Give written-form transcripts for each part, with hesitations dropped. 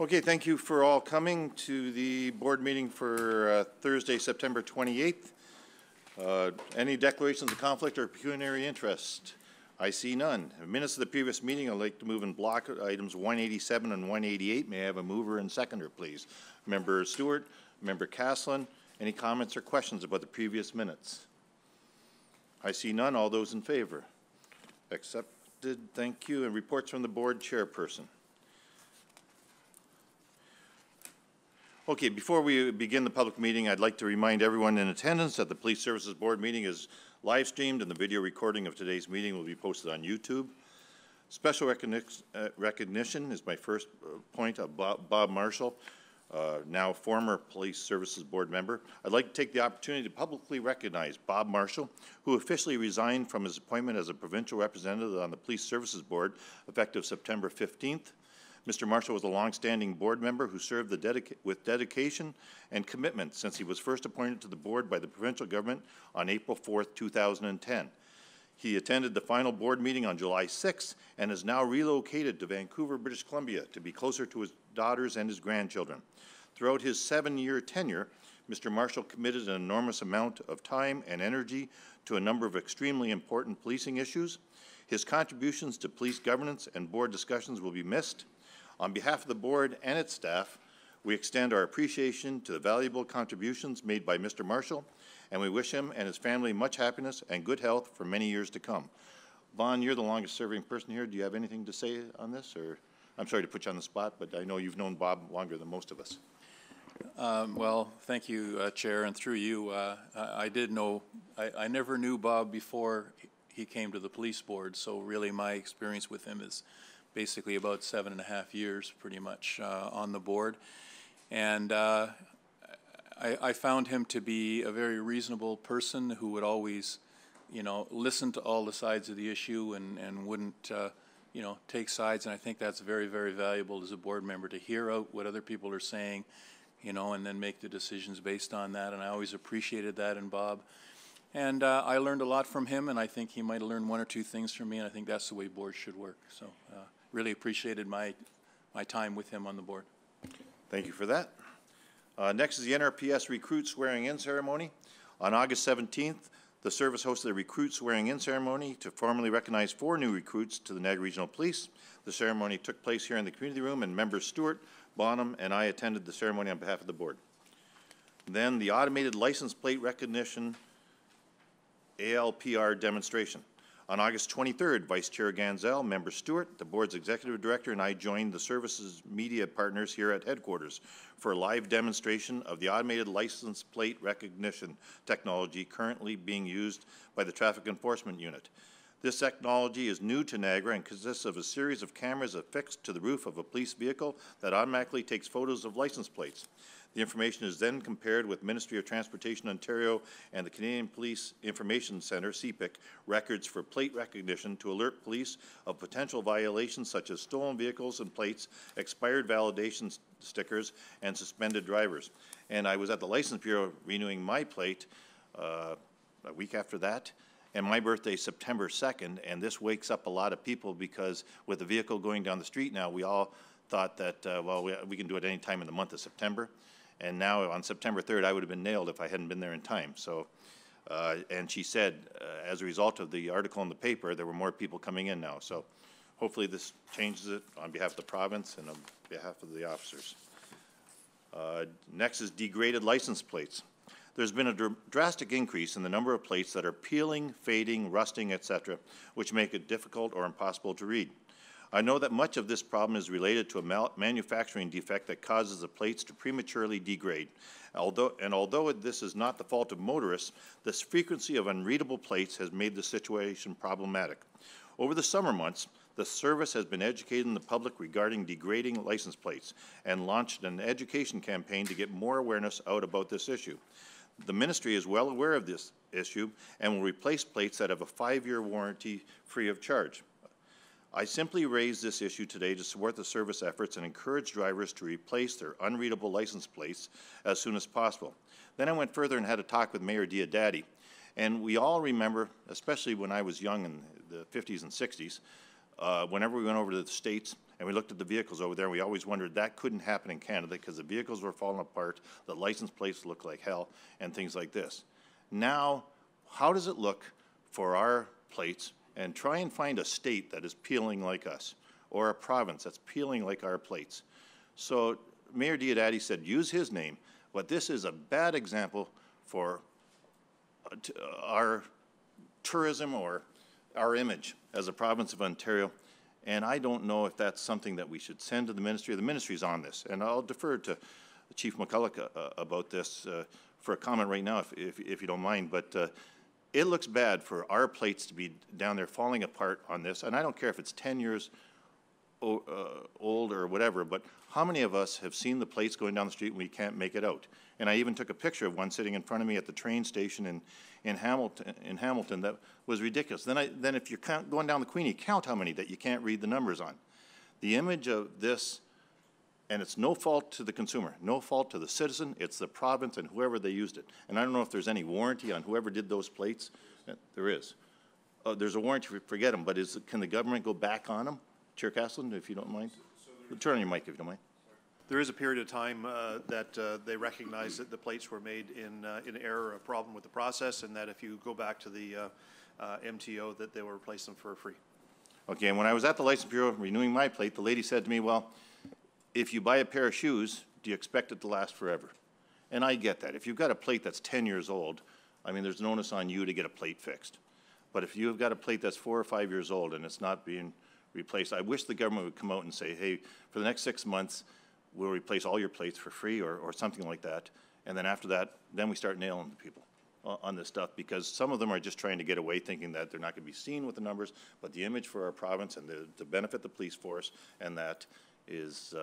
Okay, thank you for all coming to the board meeting for Thursday, September 28th. Any declarations of conflict or pecuniary interest? I see none. In minutes of the previous meeting, I'd like to move in block items 187 and 188. May I have a mover and seconder, please? Member Stewart, Member Caslin, any comments or questions about the previous minutes? I see none. All those in favor? Accepted. Thank you. And reports from the board chairperson. Okay, before we begin the public meeting, I'd like to remind everyone in attendance that the Police Services Board meeting is live streamed and the video recording of today's meeting will be posted on YouTube. Special recognition is my first point of Bob Marshall, now former Police Services Board member. I'd like to take the opportunity to publicly recognize Bob Marshall, who officially resigned from his appointment as a provincial representative on the Police Services Board effective September 15th. Mr. Marshall was a long-standing board member who served with dedication and commitment since he was first appointed to the board by the provincial government on April 4th, 2010. He attended the final board meeting on July 6th and is now relocated to Vancouver, British Columbia to be closer to his daughters and his grandchildren. Throughout his 7-year tenure, Mr. Marshall committed an enormous amount of time and energy to a number of extremely important policing issues. His contributions to police governance and board discussions will be missed. On behalf of the board and its staff, we extend our appreciation to the valuable contributions made by Mr. Marshall, and we wish him and his family much happiness and good health for many years to come. Vaughn, you're the longest serving person here. Do you have anything to say on this? Or I'm sorry to put you on the spot, but I know you've known Bob longer than most of us. Well, thank you, Chair, and through you, I never knew Bob before he came to the police board, so really my experience with him is basically about 7.5 years pretty much on the board. And I found him to be a very reasonable person who would always, listen to all the sides of the issue and wouldn't, take sides. And I think that's very, very valuable as a board member to hear out what other people are saying, and then make the decisions based on that. And I always appreciated that in Bob. And I learned a lot from him, and I think he might have learned 1 or 2 things from me, and I think that's the way boards should work. So really appreciated my time with him on the board. Thank you for that. Next is the NRPS recruit swearing-in ceremony. On August 17th, the service hosted a recruit swearing-in ceremony to formally recognize 4 new recruits to the Niagara Regional Police. The ceremony took place here in the community room, and members Stewart, Bonham, and I attended the ceremony on behalf of the board. Then the automated license plate recognition ALPR demonstration. On August 23rd, Vice Chair Ganzel, Member Stewart, the board's executive director, and I joined the service's media partners here at headquarters for a live demonstration of the automated license plate recognition technology currently being used by the Traffic Enforcement Unit. This technology is new to Niagara and consists of a series of cameras affixed to the roof of a police vehicle that automatically takes photos of license plates. The information is then compared with Ministry of Transportation Ontario and the Canadian Police Information Centre, CPIC, records for plate recognition to alert police of potential violations such as stolen vehicles and plates, expired validation stickers, and suspended drivers. And I was at the License Bureau renewing my plate a week after that, and my birthday is September 2nd, and this wakes up a lot of people because with the vehicle going down the street now, we all thought that, we can do it any time in the month of September. And now on September 3rd, I would have been nailed if I hadn't been there in time. So, and she said, as a result of the article in the paper, there were more people coming in now. So hopefully this changes it on behalf of the province and on behalf of the officers. Next is degraded license plates. There's been a drastic increase in the number of plates that are peeling, fading, rusting, etc., which make it difficult or impossible to read. I know that much of this problem is related to a manufacturing defect that causes the plates to prematurely degrade. Although this is not the fault of motorists, this frequency of unreadable plates has made the situation problematic. Over the summer months, the service has been educating the public regarding degrading license plates and launched an education campaign to get more awareness out about this issue. The ministry is well aware of this issue and will replace plates that have a 5-year warranty free of charge. I simply raised this issue today to support the service efforts and encourage drivers to replace their unreadable license plates as soon as possible. Then I went further and had a talk with Mayor Diodati. And we all remember, especially when I was young in the 50s and 60s, whenever we went over to the States, and we looked at the vehicles over there, and we always wondered that couldn't happen in Canada because the vehicles were falling apart, the license plates looked like hell, and things like this. Now, how does it look for our plates? And try and find a state that is peeling like us, or a province that's peeling like our plates. So Mayor Diodati said use his name, but this is a bad example for our tourism or our image as a province of Ontario. And I don't know if that's something that we should send to the ministry. The ministry's on this, and I'll defer to Chief McCulloch about this for a comment right now, if you don't mind. But it looks bad for our plates to be down there falling apart on this, and I don't care if it's 10 years old or whatever, but how many of us have seen the plates going down the street and we can't make it out? And I even took a picture of one sitting in front of me at the train station in Hamilton that was ridiculous. Then if you're going down the Queenie, count how many that you can't read the numbers on. The image of this, and it's no fault to the consumer, no fault to the citizen, it's the province and whoever they used it. And I don't know if there's any warranty on whoever did those plates. There is. There's a warranty, forget them, but can the government go back on them? Chair Castleton, if you don't mind. Turn on your mic if you don't mind. There is a period of time that they recognize that the plates were made in error, a problem with the process, and that if you go back to the MTO, that they will replace them for free. Okay, and when I was at the License Bureau renewing my plate, the lady said to me, well, if you buy a pair of shoes, do you expect it to last forever? And I get that. If you've got a plate that's 10 years old, I mean, there's an onus on you to get a plate fixed. But if you've got a plate that's 4 or 5 years old and it's not being replaced, I wish the government would come out and say, hey, for the next 6 months, we'll replace all your plates for free or something like that. And then after that, then we start nailing the people on this stuff, because some of them are just trying to get away thinking that they're not going to be seen with the numbers, but the image for our province and to benefit the police force, and that is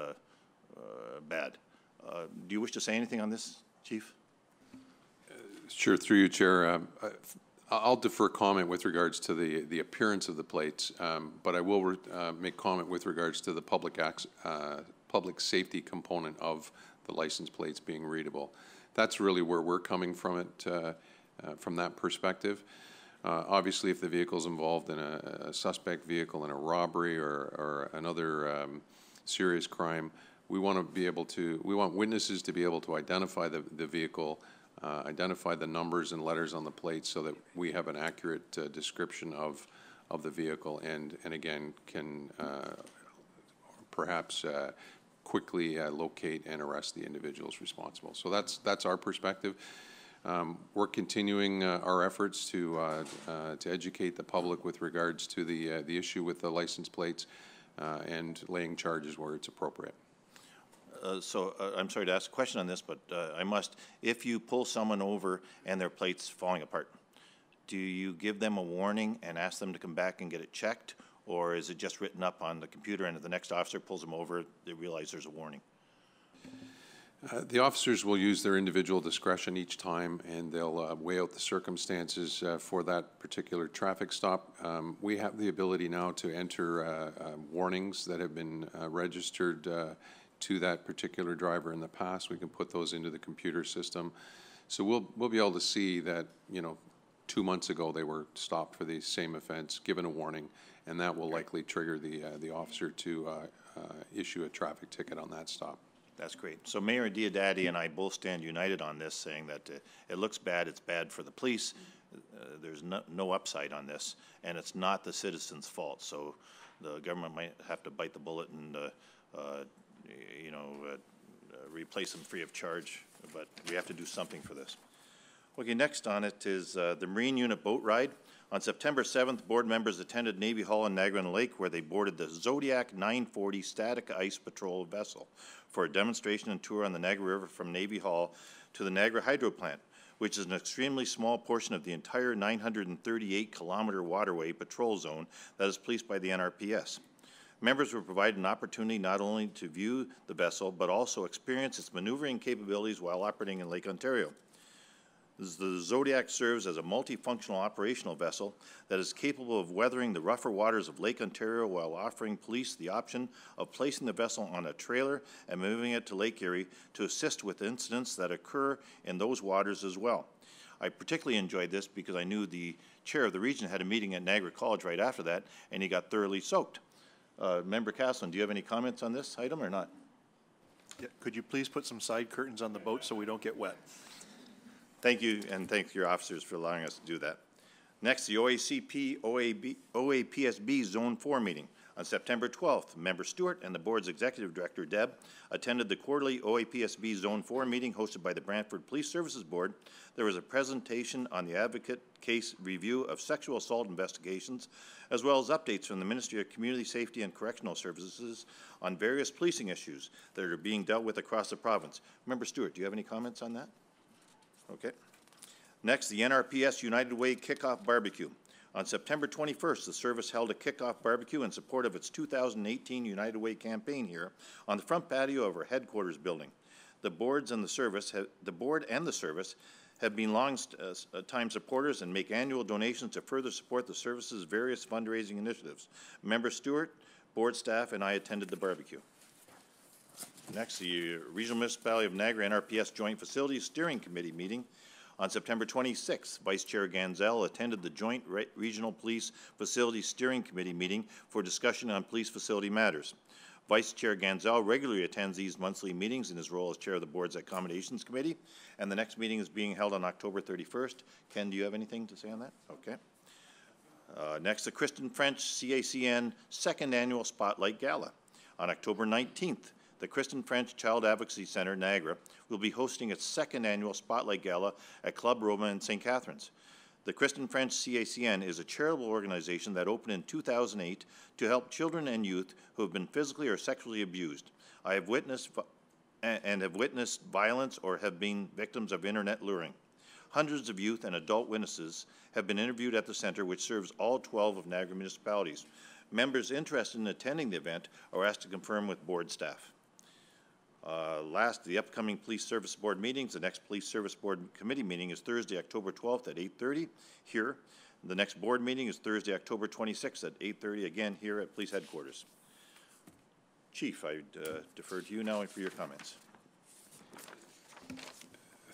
bad. Do you wish to say anything on this, Chief? Sure, through you, Chair. I'll defer comment with regards to the appearance of the plates, but I will make comment with regards to the public safety component of the license plates being readable. That's really where we're coming from it, from that perspective. Obviously, if the vehicle's involved in a suspect vehicle in a robbery or another serious crime, we want to be able to, we want witnesses to be able to identify the vehicle, identify the numbers and letters on the plate so that we have an accurate description of the vehicle and again can perhaps quickly locate and arrest the individuals responsible. So that's our perspective. We're continuing our efforts to educate the public with regards to the issue with the license plates and laying charges where it's appropriate. I'm sorry to ask a question on this, but I must. If you pull someone over and their plate's falling apart, do you give them a warning and ask them to come back and get it checked? Or is it just written up on the computer and if the next officer pulls them over, they realize there's a warning? The officers will use their individual discretion each time, and they'll weigh out the circumstances for that particular traffic stop. We have the ability now to enter warnings that have been registered to that particular driver in the past. We can put those into the computer system. So we'll be able to see that, you know, 2 months ago they were stopped for the same offense, given a warning, and that will likely trigger the officer to issue a traffic ticket on that stop. That's great. So Mayor Diodati and I both stand united on this, saying that it looks bad, it's bad for the police, there's no upside on this, and it's not the citizens' fault. So the government might have to bite the bullet and replace them free of charge, but we have to do something for this. Okay, next on it is the Marine Unit Boat Ride. On September 7th, board members attended Navy Hall in Niagara Lake, where they boarded the Zodiac 940 Static Ice Patrol vessel for a demonstration and tour on the Niagara River from Navy Hall to the Niagara Hydro Plant, which is an extremely small portion of the entire 938-kilometer waterway patrol zone that is policed by the NRPS. Members were provided an opportunity not only to view the vessel, but also experience its maneuvering capabilities while operating in Lake Ontario. The Zodiac serves as a multifunctional operational vessel that is capable of weathering the rougher waters of Lake Ontario while offering police the option of placing the vessel on a trailer and moving it to Lake Erie to assist with incidents that occur in those waters as well. I particularly enjoyed this because I knew the chair of the region had a meeting at Niagara College right after that, and he got thoroughly soaked. Member Caslin, do you have any comments on this item or not? Yeah, could you please put some side curtains on the boat so we don't get wet? Thank you, and thank your officers for allowing us to do that. Next, the OAPSB Zone 4 meeting. On September 12th, Member Stewart and the Board's Executive Director, Deb, attended the quarterly OAPSB Zone 4 meeting hosted by the Brantford Police Services Board. There was a presentation on the advocate case review of sexual assault investigations, as well as updates from the Ministry of Community Safety and Correctional Services on various policing issues that are being dealt with across the province. Member Stewart, do you have any comments on that? Okay. Next, the NRPS United Way Kickoff Barbecue. On September 21st, the service held a kickoff barbecue in support of its 2018 United Way campaign here on the front patio of our headquarters building. The board and the service have been long-time supporters and make annual donations to further support the service's various fundraising initiatives. Member Stewart, board staff, and I attended the barbecue. Next, the Regional Municipality of Niagara NRPS Joint Facilities Steering Committee meeting. On September 26th, Vice Chair Ganzel attended the Joint Regional Police Facility Steering Committee meeting for discussion on police facility matters. Vice Chair Ganzel regularly attends these monthly meetings in his role as Chair of the Board's Accommodations Committee, and the next meeting is being held on October 31st. Ken, do you have anything to say on that? Okay. Next, the Kristen French CACN Second Annual Spotlight Gala. On October 19th, the Kristen French Child Advocacy Centre, Niagara, will be hosting its second annual Spotlight Gala at Club Roma in St. Catharines. The Kristen French CACN is a charitable organization that opened in 2008 to help children and youth who have been physically or sexually abused. I have witnessed violence or have been victims of internet luring. Hundreds of youth and adult witnesses have been interviewed at the centre, which serves all 12 of Niagara municipalities. Members interested in attending the event are asked to confirm with board staff. Last, the upcoming Police Service Board meetings. The next Police Service Board Committee meeting is Thursday, October 12th at 8:30 here. The next board meeting is Thursday, October 26th at 8:30 again here at Police Headquarters. Chief, I defer to you now for your comments.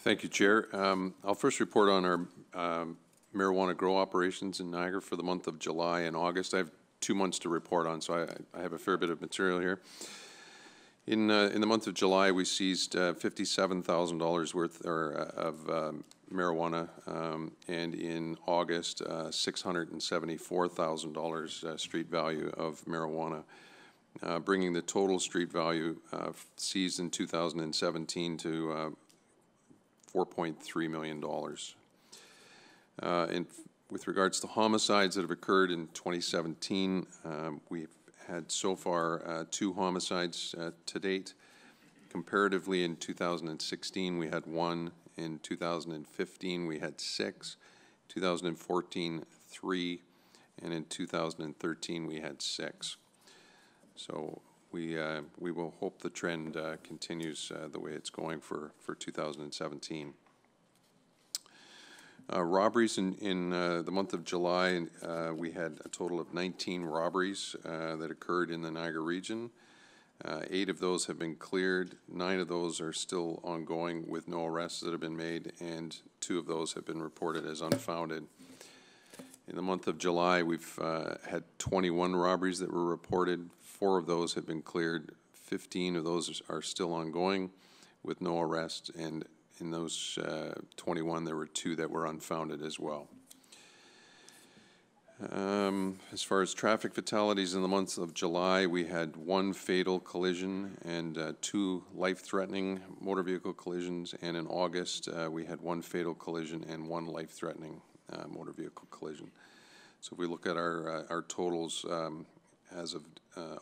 Thank you, Chair. I'll first report on our marijuana grow operations in Niagara for the month of July and August. I have 2 months to report on, so I have a fair bit of material here. In the month of July, we seized $57,000 worth of marijuana, and in August, $674,000 street value of marijuana, bringing the total street value seized in 2017 to $4.3 million. And with regards to homicides that have occurred in 2017, we've had so far 2 homicides to date. Comparatively, in 2016, we had 1. In 2015, we had 6. 2014, 3. And in 2013, we had 6. So we will hope the trend continues the way it's going for 2017. Robberies in the month of July, we had a total of 19 robberies that occurred in the Niagara region. 8 of those have been cleared. 9 of those are still ongoing with no arrests that have been made, and 2 of those have been reported as unfounded. In the month of July, we've had 21 robberies that were reported. 4 of those have been cleared. 15 of those are still ongoing with no arrests, and in those 21, there were 2 that were unfounded as well. As far as traffic fatalities in the month of July, we had 1 fatal collision and 2 life-threatening motor vehicle collisions, and in August, we had 1 fatal collision and 1 life-threatening motor vehicle collision. So if we look at our totals as of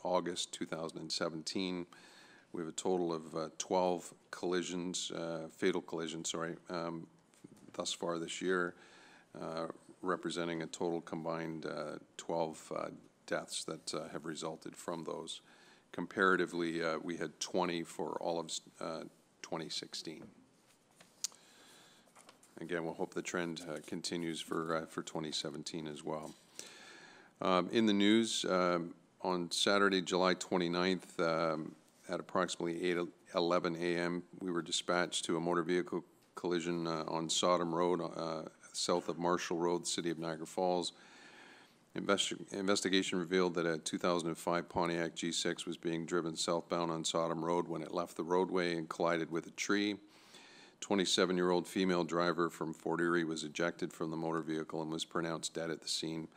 August 2017, we have a total of 12 collisions, fatal collisions, thus far this year, representing a total combined 12 deaths that have resulted from those. Comparatively, we had 20 for all of 2016. Again, we'll hope the trend continues for 2017 as well. In the news, on Saturday, July 29th, at approximately 8:11 a.m., we were dispatched to a motor vehicle collision on Sodom Road, south of Marshall Road, City of Niagara Falls. Investigation revealed that a 2005 Pontiac G6 was being driven southbound on Sodom Road when it left the roadway and collided with a tree. 27-year-old female driver from Fort Erie was ejected from the motor vehicle and was pronounced dead at the scene.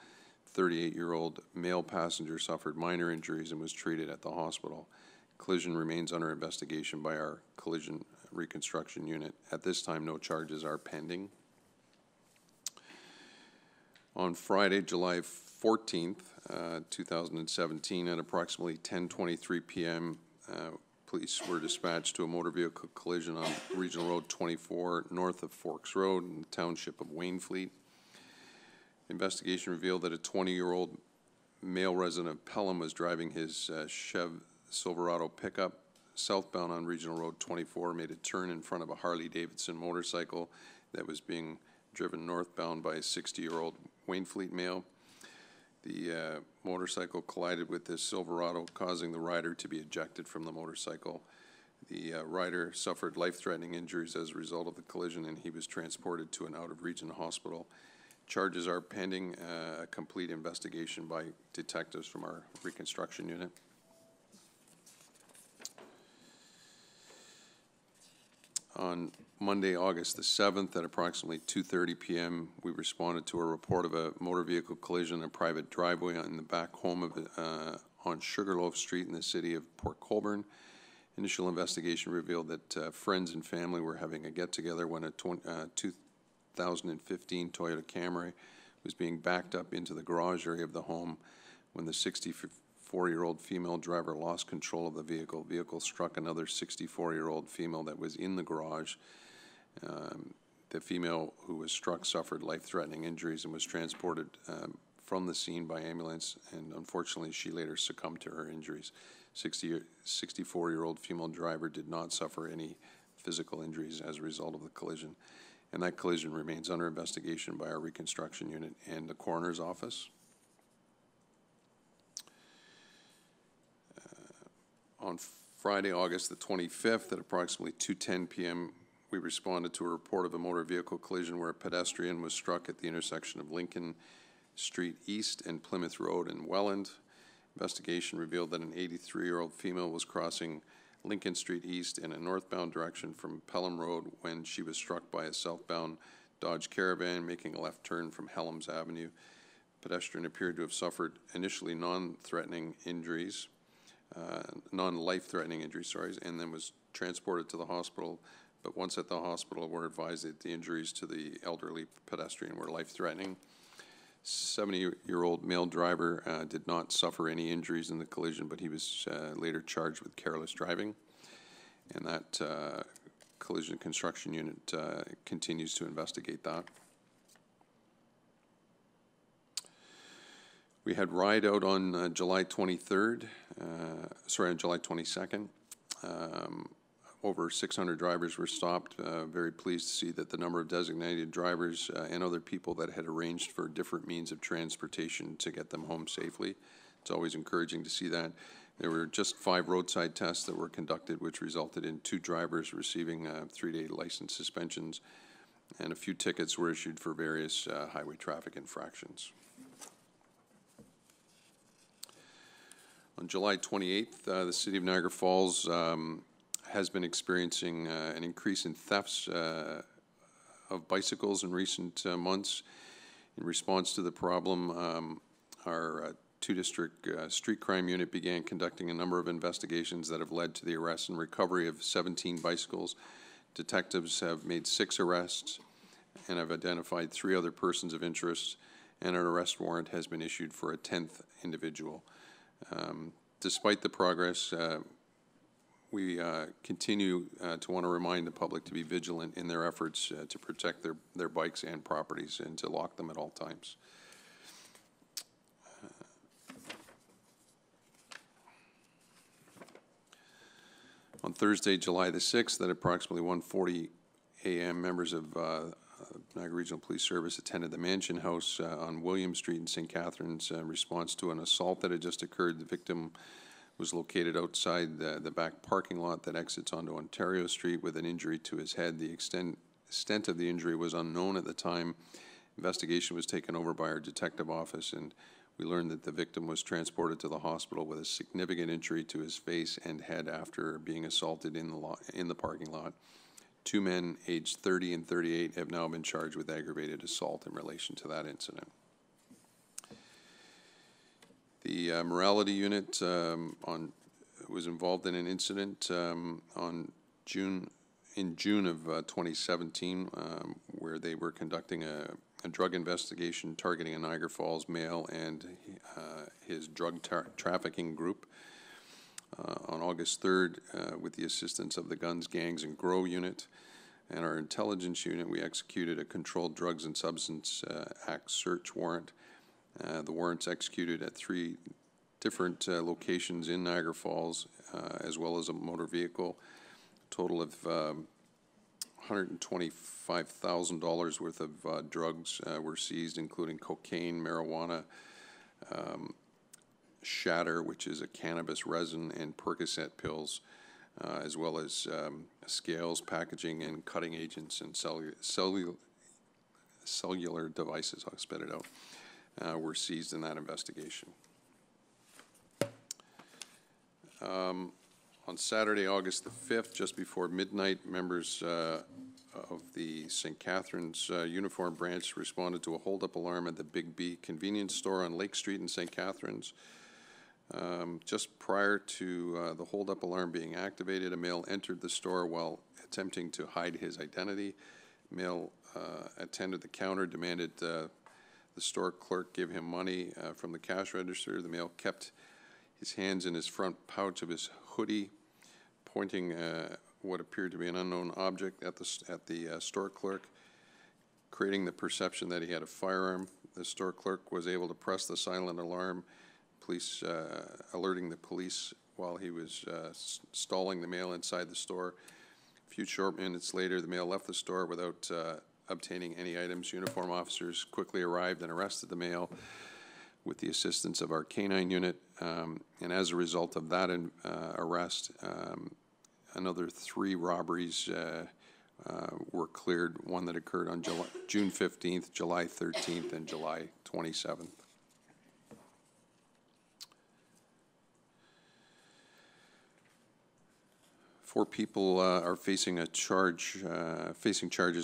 38-year-old male passenger suffered minor injuries and was treated at the hospital. Collision remains under investigation by our collision reconstruction unit. At this time, no charges are pending. On Friday, July 14th, 2017, at approximately 10:23 p.m., police were dispatched to a motor vehicle collision on Regional Road 24 north of Forks Road in the township of Wainfleet. Investigation revealed that a 20-year-old male resident of Pelham was driving his Chev Silverado pickup southbound on Regional Road 24, made a turn in front of a Harley-Davidson motorcycle that was being driven northbound by a 60-year-old Wainfleet male. The motorcycle collided with this Silverado, causing the rider to be ejected from the motorcycle. The rider suffered life-threatening injuries as a result of the collision, and he was transported to an out-of-region hospital. Charges are pending a complete investigation by detectives from our reconstruction unit. On Monday, August the 7th, at approximately 2:30 p.m., we responded to a report of a motor vehicle collision in a private driveway in the back home of on Sugarloaf Street in the city of Port Colborne. Initial investigation revealed that friends and family were having a get-together when a 2015 Toyota Camry was being backed up into the garage area of the home when the 64-year-old female driver lost control of the vehicle. The vehicle struck another 64-year-old female that was in the garage. The female who was struck suffered life-threatening injuries and was transported from the scene by ambulance, and unfortunately she later succumbed to her injuries. 64-year-old female driver did not suffer any physical injuries as a result of the collision, and that collision remains under investigation by our reconstruction unit and the coroner's office. On Friday, August the 25th, at approximately 2:10 p.m., we responded to a report of a motor vehicle collision where a pedestrian was struck at the intersection of Lincoln Street East and Plymouth Road in Welland. Investigation revealed that an 83-year-old female was crossing Lincoln Street East in a northbound direction from Pelham Road when she was struck by a southbound Dodge Caravan making a left turn from Helms Avenue. The pedestrian appeared to have suffered initially non-life-threatening injuries, and then was transported to the hospital. But once at the hospital, we're advised that the injuries to the elderly pedestrian were life-threatening. 70-year-old male driver did not suffer any injuries in the collision, but he was later charged with careless driving. And that collision construction unit continues to investigate that. We had ride out on July 22nd. Over 600 drivers were stopped. Very pleased to see that the number of designated drivers and other people that had arranged for different means of transportation to get them home safely. It's always encouraging to see that. There were just 5 roadside tests that were conducted, which resulted in 2 drivers receiving 3-day license suspensions, and a few tickets were issued for various highway traffic infractions. On July 28th, the City of Niagara Falls has been experiencing an increase in thefts of bicycles in recent months. In response to the problem, our 2-district street crime unit began conducting a number of investigations that have led to the arrest and recovery of 17 bicycles. Detectives have made 6 arrests and have identified 3 other persons of interest, and an arrest warrant has been issued for a 10th individual. Despite the progress, we continue to want to remind the public to be vigilant in their efforts to protect their bikes and properties and to lock them at all times. On Thursday, July the 6th, at approximately 1:40 a.m., members of Niagara Regional Police Service attended the Mansion House on William Street in St. Catharines in response to an assault that had just occurred. The victim was located outside the back parking lot that exits onto Ontario Street with an injury to his head. The extent of the injury was unknown at the time. Investigation was taken over by our detective office, and We learned that the victim was transported to the hospital with a significant injury to his face and head after being assaulted in the parking lot. 2 men aged 30 and 38 have now been charged with aggravated assault in relation to that incident. The morality unit was involved in an incident in June of 2017 where they were conducting a drug investigation targeting a Niagara Falls male and his drug trafficking group. On August 3rd, with the assistance of the Guns, Gangs, and Grow unit and our intelligence unit, we executed a Controlled Drugs and Substance Act search warrant. The warrants executed at 3 different locations in Niagara Falls, as well as a motor vehicle. A total of $125,000 worth of drugs were seized, including cocaine, marijuana, shatter, which is a cannabis resin, and Percocet pills, as well as scales, packaging, and cutting agents and cellular devices. I'll spit it out. Were seized in that investigation. On Saturday, August the 5th, just before midnight, members of the St. Catharines Uniform Branch responded to a hold-up alarm at the Big B convenience store on Lake Street in St. Catharines. Just prior to the hold-up alarm being activated, a male entered the store while attempting to hide his identity. Male attended the counter, demanded the store clerk give him money from the cash register. The male kept his hands in his front pouch of his hoodie, pointing what appeared to be an unknown object at the store clerk, creating the perception that he had a firearm. The store clerk was able to press the silent alarm, alerting the police while he was stalling the male inside the store. A few short minutes later, the male left the store without obtaining any items. Uniform officers quickly arrived and arrested the male with the assistance of our canine unit. And as a result of that arrest, another 3 robberies were cleared, one that occurred on June 15th, July 13th, and July 27th. Four people are facing charges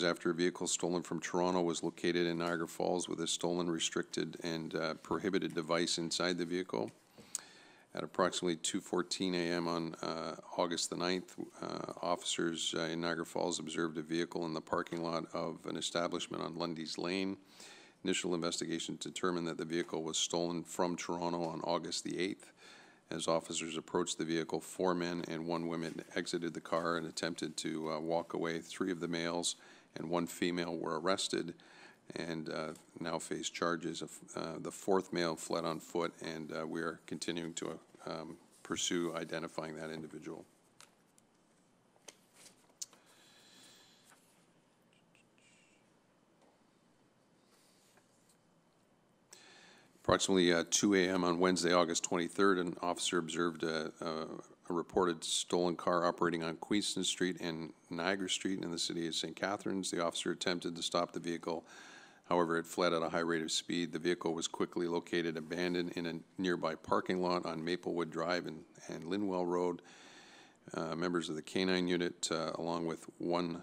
after a vehicle stolen from Toronto was located in Niagara Falls with a stolen, restricted, and prohibited device inside the vehicle. At approximately 2:14 a.m. on August the 9th, officers in Niagara Falls observed a vehicle in the parking lot of an establishment on Lundy's Lane. Initial investigation determined that the vehicle was stolen from Toronto on August the 8th. As officers approached the vehicle, 4 men and 1 woman exited the car and attempted to walk away. 3 of the males and 1 female were arrested and now face charges. The 4th male fled on foot, and we are continuing to pursue identifying that individual. Approximately 2 a.m. on Wednesday, August 23rd, an officer observed a reported stolen car operating on Queenston Street and Niagara Street in the city of St. Catharines. The officer attempted to stop the vehicle. However, it fled at a high rate of speed. The vehicle was quickly located abandoned in a nearby parking lot on Maplewood Drive and Linwell Road. Members of the K-9 unit, along with 1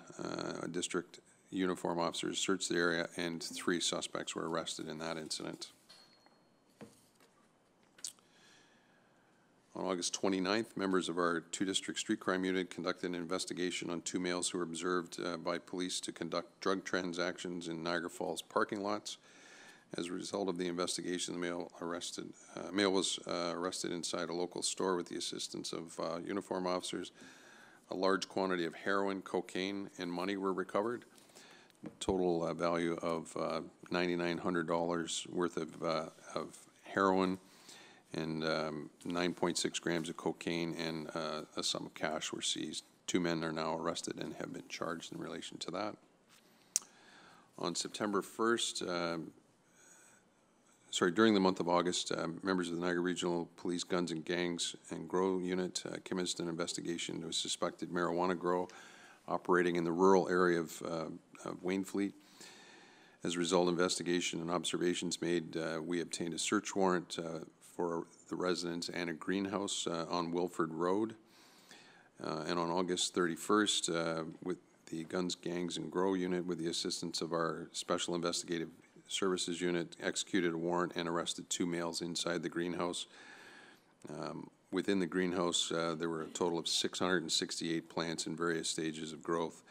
district uniform officer, searched the area, and 3 suspects were arrested in that incident. On August 29th, members of our 2-district street crime unit conducted an investigation on 2 males who were observed by police to conduct drug transactions in Niagara Falls parking lots. As a result of the investigation, the male was arrested inside a local store with the assistance of uniform officers. A large quantity of heroin, cocaine, and money were recovered. Total value of $9,900 worth of heroin and 9.6 grams of cocaine and a sum of cash were seized. 2 men are now arrested and have been charged in relation to that. On September 1st, during the month of August, members of the Niagara Regional Police Guns and Gangs and Grow Unit commenced an investigation into a suspected marijuana grow operating in the rural area of Wainfleet. As a result of investigation and observations made, we obtained a search warrant for the residence and a greenhouse on Wilford Road. And on August 31st, with the Guns, Gangs, and Grow unit, with the assistance of our Special Investigative Services unit, executed a warrant and arrested 2 males inside the greenhouse. Within the greenhouse, there were a total of 668 plants in various stages of growth.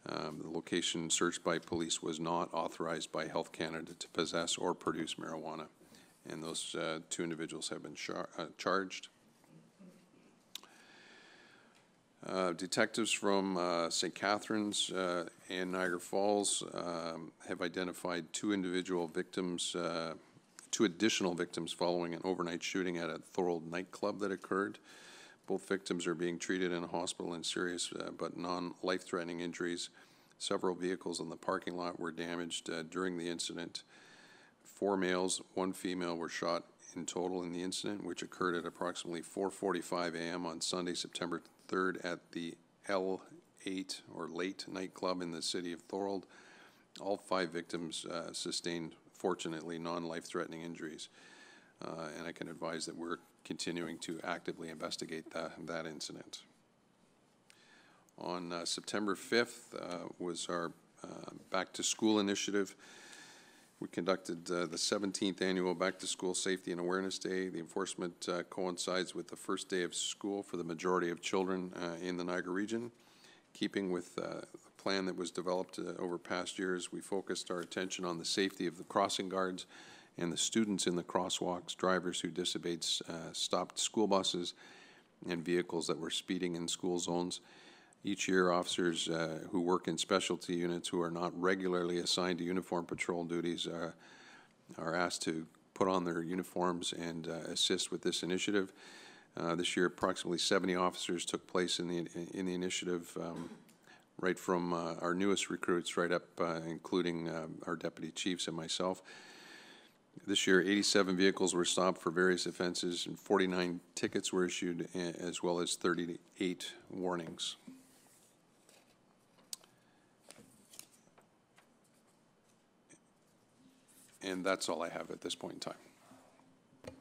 The location searched by police was not authorized by Health Canada to possess or produce marijuana, and those 2 individuals have been charged. Detectives from St. Catharines and Niagara Falls have identified 2 individual victims, 2 additional victims following an overnight shooting at a Thorold nightclub that occurred. Both victims are being treated in a hospital in serious but non-life-threatening injuries. Several vehicles in the parking lot were damaged during the incident. 4 males, 1 female were shot in total in the incident, which occurred at approximately 4:45 a.m. on Sunday, September 3rd at the L8 or Late nightclub in the city of Thorold. All 5 victims sustained, fortunately, non-life-threatening injuries. And I can advise that we're continuing to actively investigate that incident. On September 5th was our Back to School initiative. We conducted the 17th annual Back to School Safety and Awareness Day. The enforcement coincides with the first day of school for the majority of children in the Niagara region. Keeping with the plan that was developed over past years, we focused our attention on the safety of the crossing guards and the students in the crosswalks, drivers who disobeyed stopped school buses, and vehicles that were speeding in school zones. Each year, officers who work in specialty units who are not regularly assigned to uniform patrol duties are asked to put on their uniforms and assist with this initiative. This year, approximately 70 officers took place in the initiative, right from our newest recruits right up, including our deputy chiefs and myself. This year, 87 vehicles were stopped for various offenses, and 49 tickets were issued, as well as 38 warnings. And that's all I have at this point in time.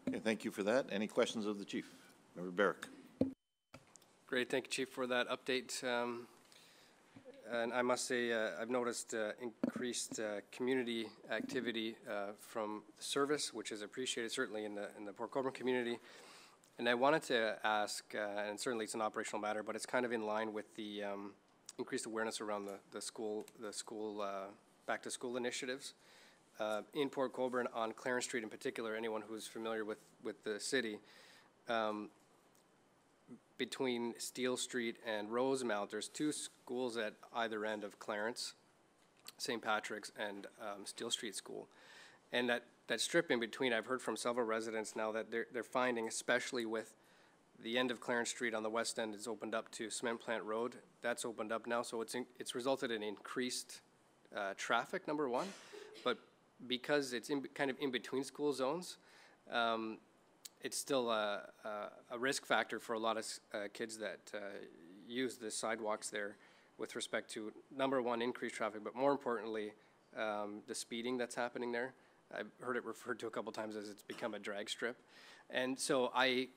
Okay, thank you for that. Any questions of the chief? Member Barrick. Great, thank you, Chief, for that update. And I must say, I've noticed increased community activity from the service, which is appreciated certainly in the Port Colborne community. And I wanted to ask, and certainly it's an operational matter, but it's kind of in line with the increased awareness around the school back to school initiatives. In Port Colborne, on Clarence Street in particular, anyone who's familiar with the city, between Steele Street and Rosemount, there's 2 schools at either end of Clarence, St. Patrick's and Steele Street School. And that strip in between, I've heard from several residents now that they're finding, especially with the end of Clarence Street on the west end is opened up to Cement Plant Road. That's opened up now, so it's resulted in increased traffic, number one, but because it's kind of in between school zones, it's still a risk factor for a lot of kids that use the sidewalks there with respect to, number one, increased traffic, but more importantly, the speeding that's happening there. I've heard it referred to a couple times as it's become a drag strip. And so I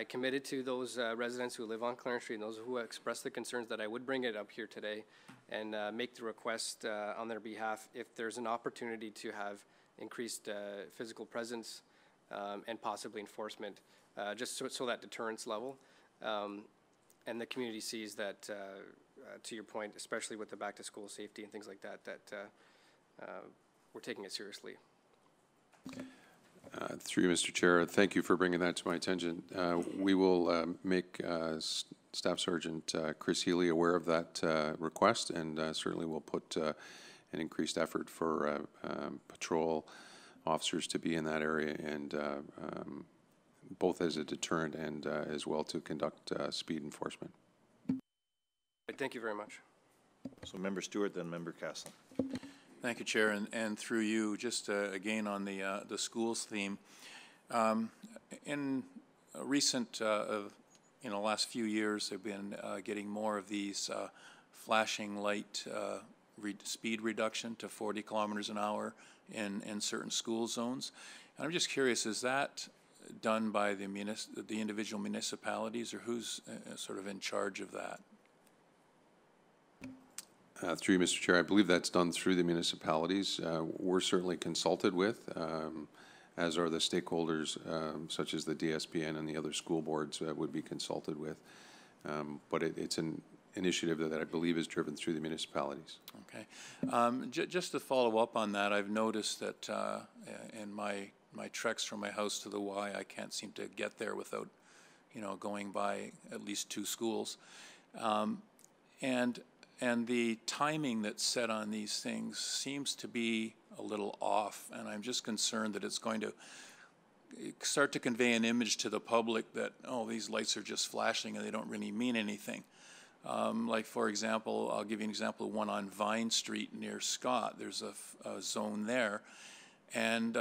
committed to those residents who live on Clarence Street and those who expressed the concerns that I would bring it up here today and make the request on their behalf if there's an opportunity to have increased physical presence and possibly enforcement, just so that deterrence level. And the community sees that, to your point, especially with the back to school safety and things like that, we're taking it seriously. Through you, Mr. Chair, thank you for bringing that to my attention. We will make Staff Sergeant Chris Healy aware of that request, and certainly will put an increased effort for patrol officers to be in that area, and both as a deterrent and as well to conduct speed enforcement. Thank you very much. So Member Stewart, then Member Castle. Thank you, Chair, and through you, just again on the schools theme. In recent, last few years, they've been getting more of these flashing light speed reduction to 40 kilometers an hour in certain school zones. And I'm just curious, is that done by the individual municipalities, or who's sort of in charge of that? Through you, Mr. Chair, I believe that's done through the municipalities. We're certainly consulted with, as are the stakeholders, such as the DSPN and the other school boards would be consulted with. But it's an initiative that I believe is driven through the municipalities. Okay. Just to follow up on that, I've noticed that in my treks from my house to the Y, I can't seem to get there without, going by at least 2 schools. And the timing that's set on these things seems to be a little off, and I'm just concerned that it's going to start to convey an image to the public that, oh, these lights are just flashing and they don't really mean anything. Like, for example, I'll give you an example of one on Vine Street near Scott. There's a zone there, and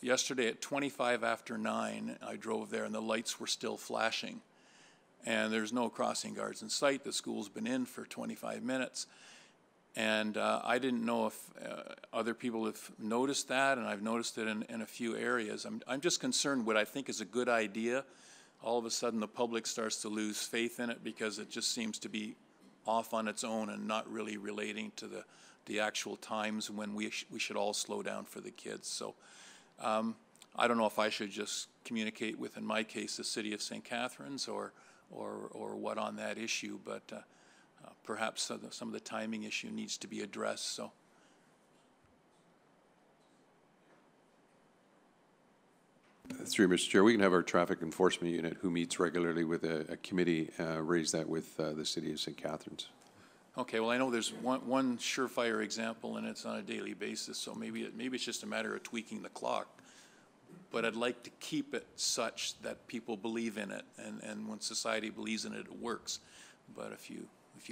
yesterday at 25 after 9, I drove there and the lights were still flashing. And there's no crossing guards in sight. The school's been in for 25 minutes. And I didn't know if other people have noticed that, and I've noticed it in a few areas. I'm just concerned what I think is a good idea. All of a sudden the public starts to lose faith in it because it just seems to be off on its own and not really relating to the actual times when we should all slow down for the kids. So I don't know if I should just communicate with, in my case, the City of St. Catharines or what on that issue, but perhaps some of the timing issue needs to be addressed. So, through you, Mr. Chair, we can have our traffic enforcement unit, who meets regularly with a committee, raise that with the City of St. Catharines. Okay, well, I know there's one surefire example, and it's on a daily basis, so maybe it's just a matter of tweaking the clock. But I'd like to keep it such that people believe in it, and when society believes in it, it works. But if you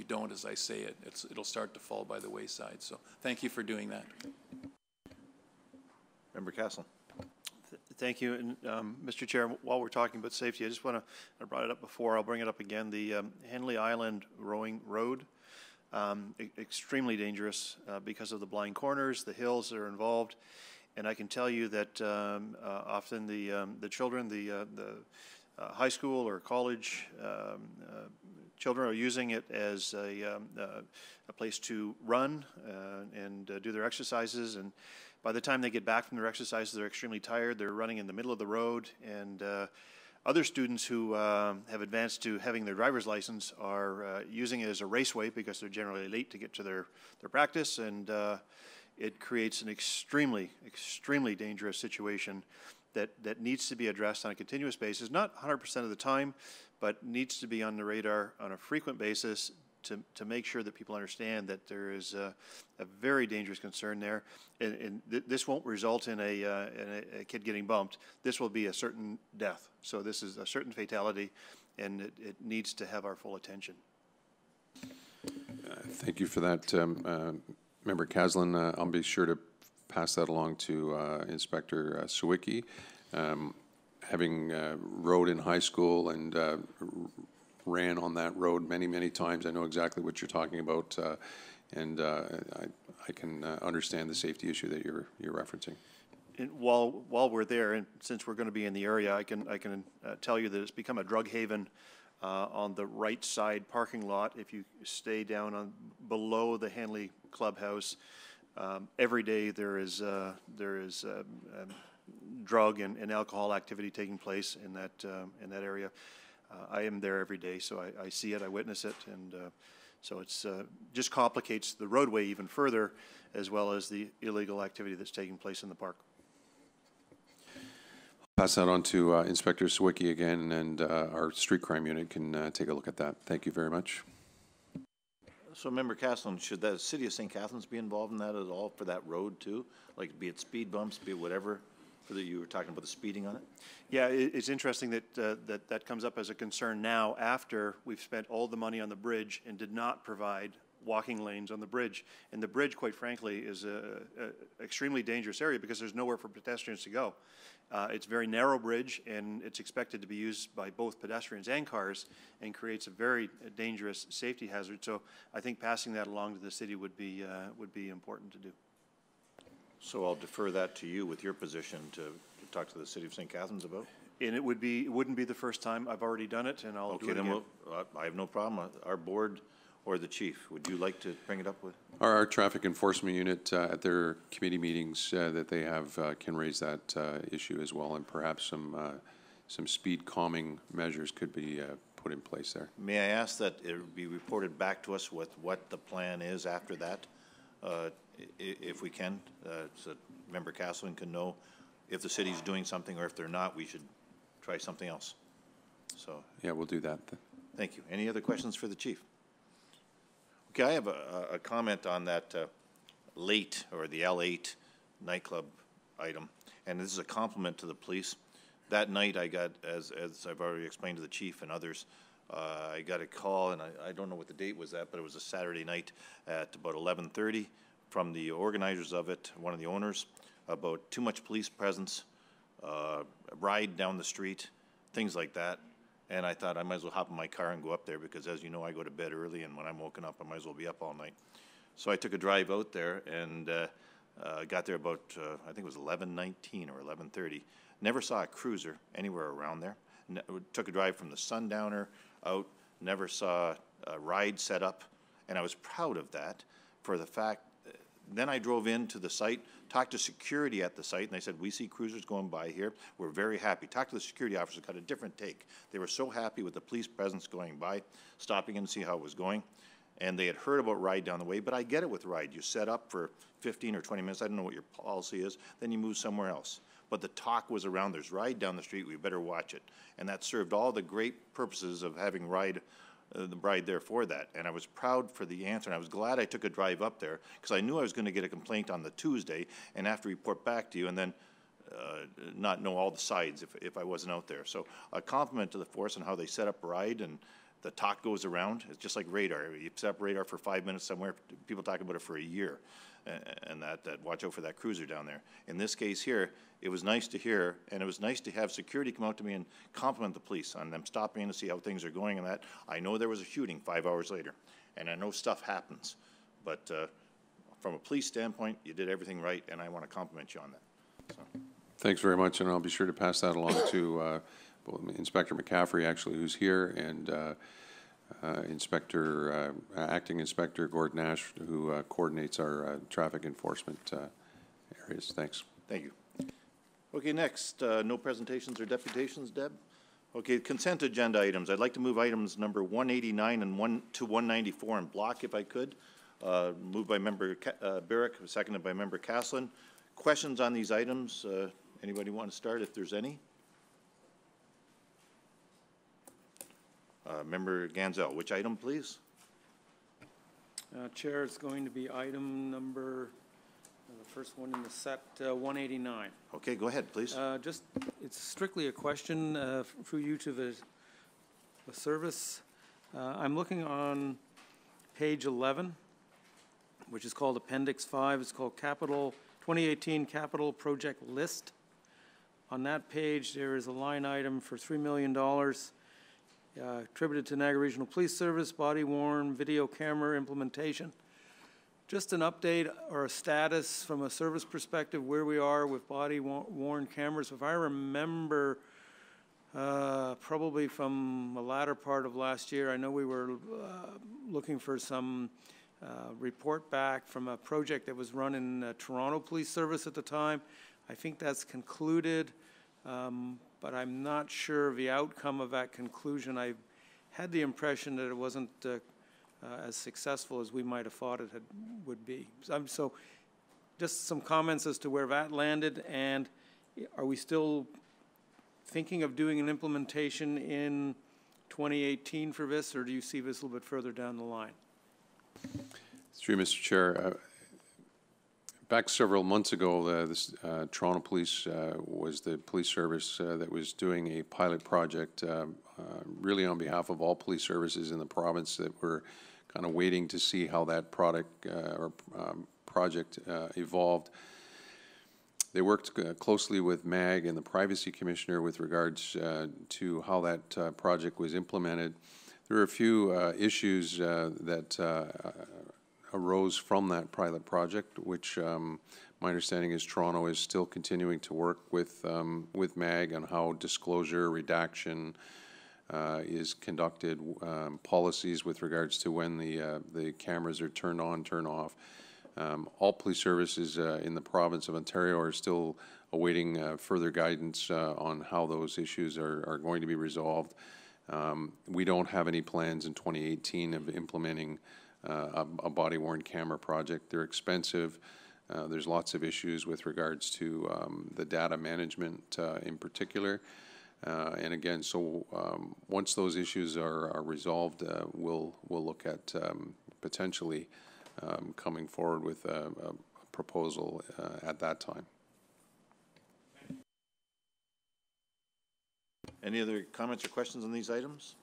don't, as I say, it'll start to fall by the wayside. So thank you for doing that. Member Castle. Thank you. And Mr. Chair, while we're talking about safety, I brought it up before, I'll bring it up again. The Henley Island Rowing Road, extremely dangerous because of the blind corners, the hills that are involved. And I can tell you that often the children, the high school or college children are using it as a place to run and do their exercises. And by the time they get back from their exercises, they're extremely tired. They're running in the middle of the road. And other students who have advanced to having their driver's license are using it as a raceway because they're generally late to get to their practice. And it creates an extremely, extremely dangerous situation that needs to be addressed on a continuous basis, not 100% of the time, but needs to be on the radar on a frequent basis to make sure that people understand that there is a very dangerous concern there. And this won't result in a kid getting bumped. This will be a certain death. So this is a certain fatality, and it needs to have our full attention. Thank you for that, Member Caslin. I'll be sure to pass that along to Inspector Sawicki. Having rode in high school and ran on that road many, many times, I know exactly what you're talking about, and I can understand the safety issue that you're referencing. And while we're there, and since we're going to be in the area, I can tell you that it's become a drug haven on the right side parking lot. If you stay down on below the Henley Clubhouse, every day there is drug and alcohol activity taking place in that area. I am there every day, so I see it, I witness it, and so it's just complicates the roadway even further, as well as the illegal activity that's taking place in the park. Pass that on to Inspector Sawicki again, and our street crime unit can take a look at that. Thank you very much. So, Member Caslin, should the City of St. Catharines be involved in that at all for that road too? Like, be it speed bumps, be it whatever, you were talking about the speeding on it? Yeah, it's interesting that that comes up as a concern now after we've spent all the money on the bridge and did not provide walking lanes on the bridge. And the bridge, quite frankly, is a extremely dangerous area because there's nowhere for pedestrians to go. It's a very narrow bridge, and it's expected to be used by both pedestrians and cars, and creates a very dangerous safety hazard. So I think passing that along to the city would be important to do. So I'll defer that to you with your position to talk to the City of St. Catharines about. And it wouldn't be the first time. I've already done it, and I'll do it again. I have no problem. Our board or the chief, would you like to bring it up with? Our traffic enforcement unit at their committee meetings that they have can raise that issue as well, and perhaps some speed calming measures could be put in place there. May I ask that it be reported back to us with what the plan is after that, if we can, so Member Castleton can know if the city's doing something, or if they're not, we should try something else. So yeah, we'll do that. Thank you. Any other questions for the chief? Okay, I have a comment on that late, or the L8 nightclub item, and this is a compliment to the police. That night I got, as I've already explained to the chief and others, I got a call, and I don't know what the date was at, but it was a Saturday night at about 11:30 from the organizers of it, one of the owners, about too much police presence, a ride down the street, things like that. And I thought I might as well hop in my car and go up there because, as you know, I go to bed early, and when I'm woken up, I might as well be up all night. So I took a drive out there and got there about, I think it was 11:19 or 11:30. Never saw a cruiser anywhere around there. Took a drive from the Sundowner out, never saw a ride set up, and I was proud of that for the fact. Then I drove into the site, talked to security at the site, and they said, we see cruisers going by here. We're very happy. Talked to the security officers, got a different take. They were so happy with the police presence going by, stopping in to see how it was going. And they had heard about ride down the way, but I get it with ride. You set up for 15 or 20 minutes. I don't know what your policy is. Then you move somewhere else. But the talk was around, there's ride down the street, we better watch it. And that served all the great purposes of having the bride there for that. And I was proud for the answer, and I was glad I took a drive up there because I knew I was going to get a complaint on the Tuesday and have to report back to you, and then not know all the sides if I wasn't out there. So a compliment to the force on how they set up ride, and the talk goes around. It's just like radar. You set up radar for 5 minutes somewhere, people talk about it for a year, and that watch out for that cruiser down there. In this case here, it was nice to hear, and it was nice to have security come out to me and compliment the police on them stopping in to see how things are going and that. I know there was a shooting 5 hours later, and I know stuff happens, but from a police standpoint, you did everything right, and I want to compliment you on that. So. Thanks very much, and I'll be sure to pass that along to Inspector McCaffrey, actually, who's here, and Acting Inspector Gord Nash, who coordinates our traffic enforcement areas. Thanks. Thank you. Okay, next, no presentations or deputations, Deb? Okay, consent agenda items. I'd like to move items number 189 and 194 in block, if I could. Moved by Member Barrick, seconded by Member Castleton. Questions on these items? Anybody want to start, if there's any? Member Ganzel, which item, please? Chair, it's going to be item number, the first one in the set, 189. Okay, go ahead, please. It's strictly a question for you to the service. I'm looking on page 11, which is called Appendix 5. It's called 2018 Capital Project List. On that page, there is a line item for $3 million attributed to Niagara Regional Police Service, body-worn video camera implementation. Just an update or a status from a service perspective where we are with body-worn cameras. If I remember, probably from the latter part of last year, I know we were looking for some report back from a project that was run in Toronto Police Service at the time. I think that's concluded, but I'm not sure of the outcome of that conclusion. I had the impression that it wasn't as successful as we might have thought it would be. So just some comments as to where that landed, and are we still thinking of doing an implementation in 2018 for this, or do you see this a little bit further down the line? Through you, Mr. Chair. Back several months ago, Toronto Police was the police service that was doing a pilot project really on behalf of all police services in the province that were kind of waiting to see how that project evolved. They worked closely with MAG and the Privacy Commissioner with regards to how that project was implemented. There were a few issues that arose from that pilot project, which my understanding is Toronto is still continuing to work with MAG on how disclosure, redaction is conducted, policies with regards to when the cameras are turned on, turned off. All police services in the province of Ontario are still awaiting further guidance on how those issues are going to be resolved. We don't have any plans in 2018 of implementing a body-worn camera project. They're expensive. There's lots of issues with regards to the data management in particular. And again, so once those issues are resolved, we'll look at potentially coming forward with a proposal at that time. Any other comments or questions on these items?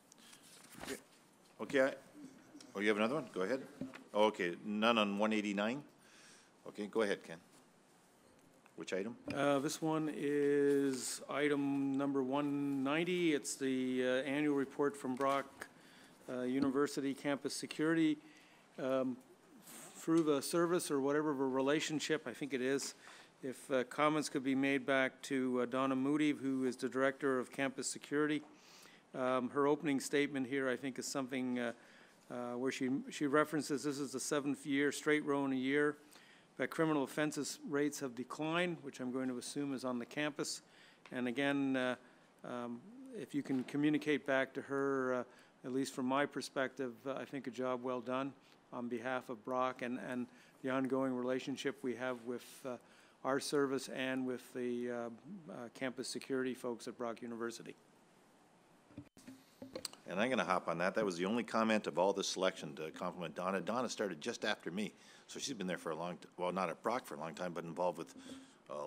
Okay. Oh, you have another one? Go ahead. Oh, okay, none on 189? Okay, go ahead, Ken. Which item? This one is item number 190. It's the annual report from Brock University Campus Security. Through the service or whatever of a relationship, I think it is, if comments could be made back to Donna Moody, who is the Director of Campus Security. Her opening statement here, I think, is something where she references this is the 7th year, straight row in a year, that criminal offenses rates have declined, which I'm going to assume is on the campus. And again, if you can communicate back to her, at least from my perspective, I think a job well done on behalf of Brock and the ongoing relationship we have with our service and with the campus security folks at Brock University. And I'm going to hop on that. That was the only comment of all this selection to compliment Donna. Donna started just after me, so she's been there for a long time. Well, not at Brock for a long time, but involved with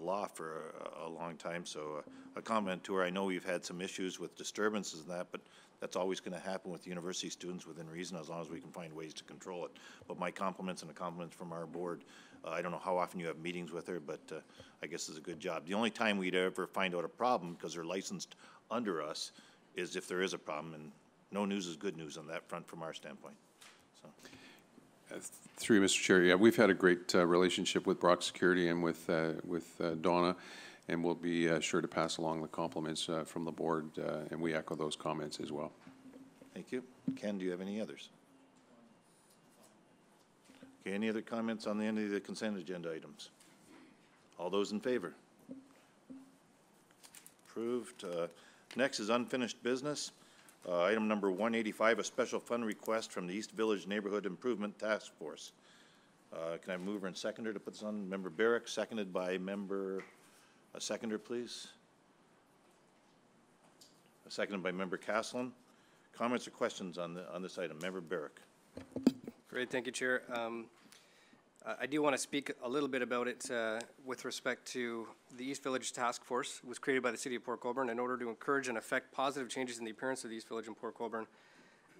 law for a long time. So a comment to her. I know we've had some issues with disturbances and that, but that's always going to happen with university students within reason, as long as we can find ways to control it. But my compliments and the compliments from our board. I don't know how often you have meetings with her, but I guess it's a good job. The only time we'd ever find out a problem, because they're licensed under us, is if there is a problem, and no news is good news on that front from our standpoint. So. Through you, Mr. Chair, yeah, we've had a great relationship with Brock Security and with Donna, and we'll be sure to pass along the compliments from the board, and we echo those comments as well. Thank you. Ken, do you have any others? Okay, any other comments on any of the consent agenda items? All those in favor? Approved. Next is unfinished business. Item number 185, a special fund request from the East Village Neighborhood Improvement Task Force. Can I have a mover and seconder to put this on? Member Barrick, seconded by member, a seconder, please. Seconded by member Caslin. Comments or questions on this item? Member Barrick. Great, thank you, Chair. I do want to speak a little bit about it with respect to the East Village Task Force. It was created by the City of Port Colborne in order to encourage and affect positive changes in the appearance of the East Village in Port Colborne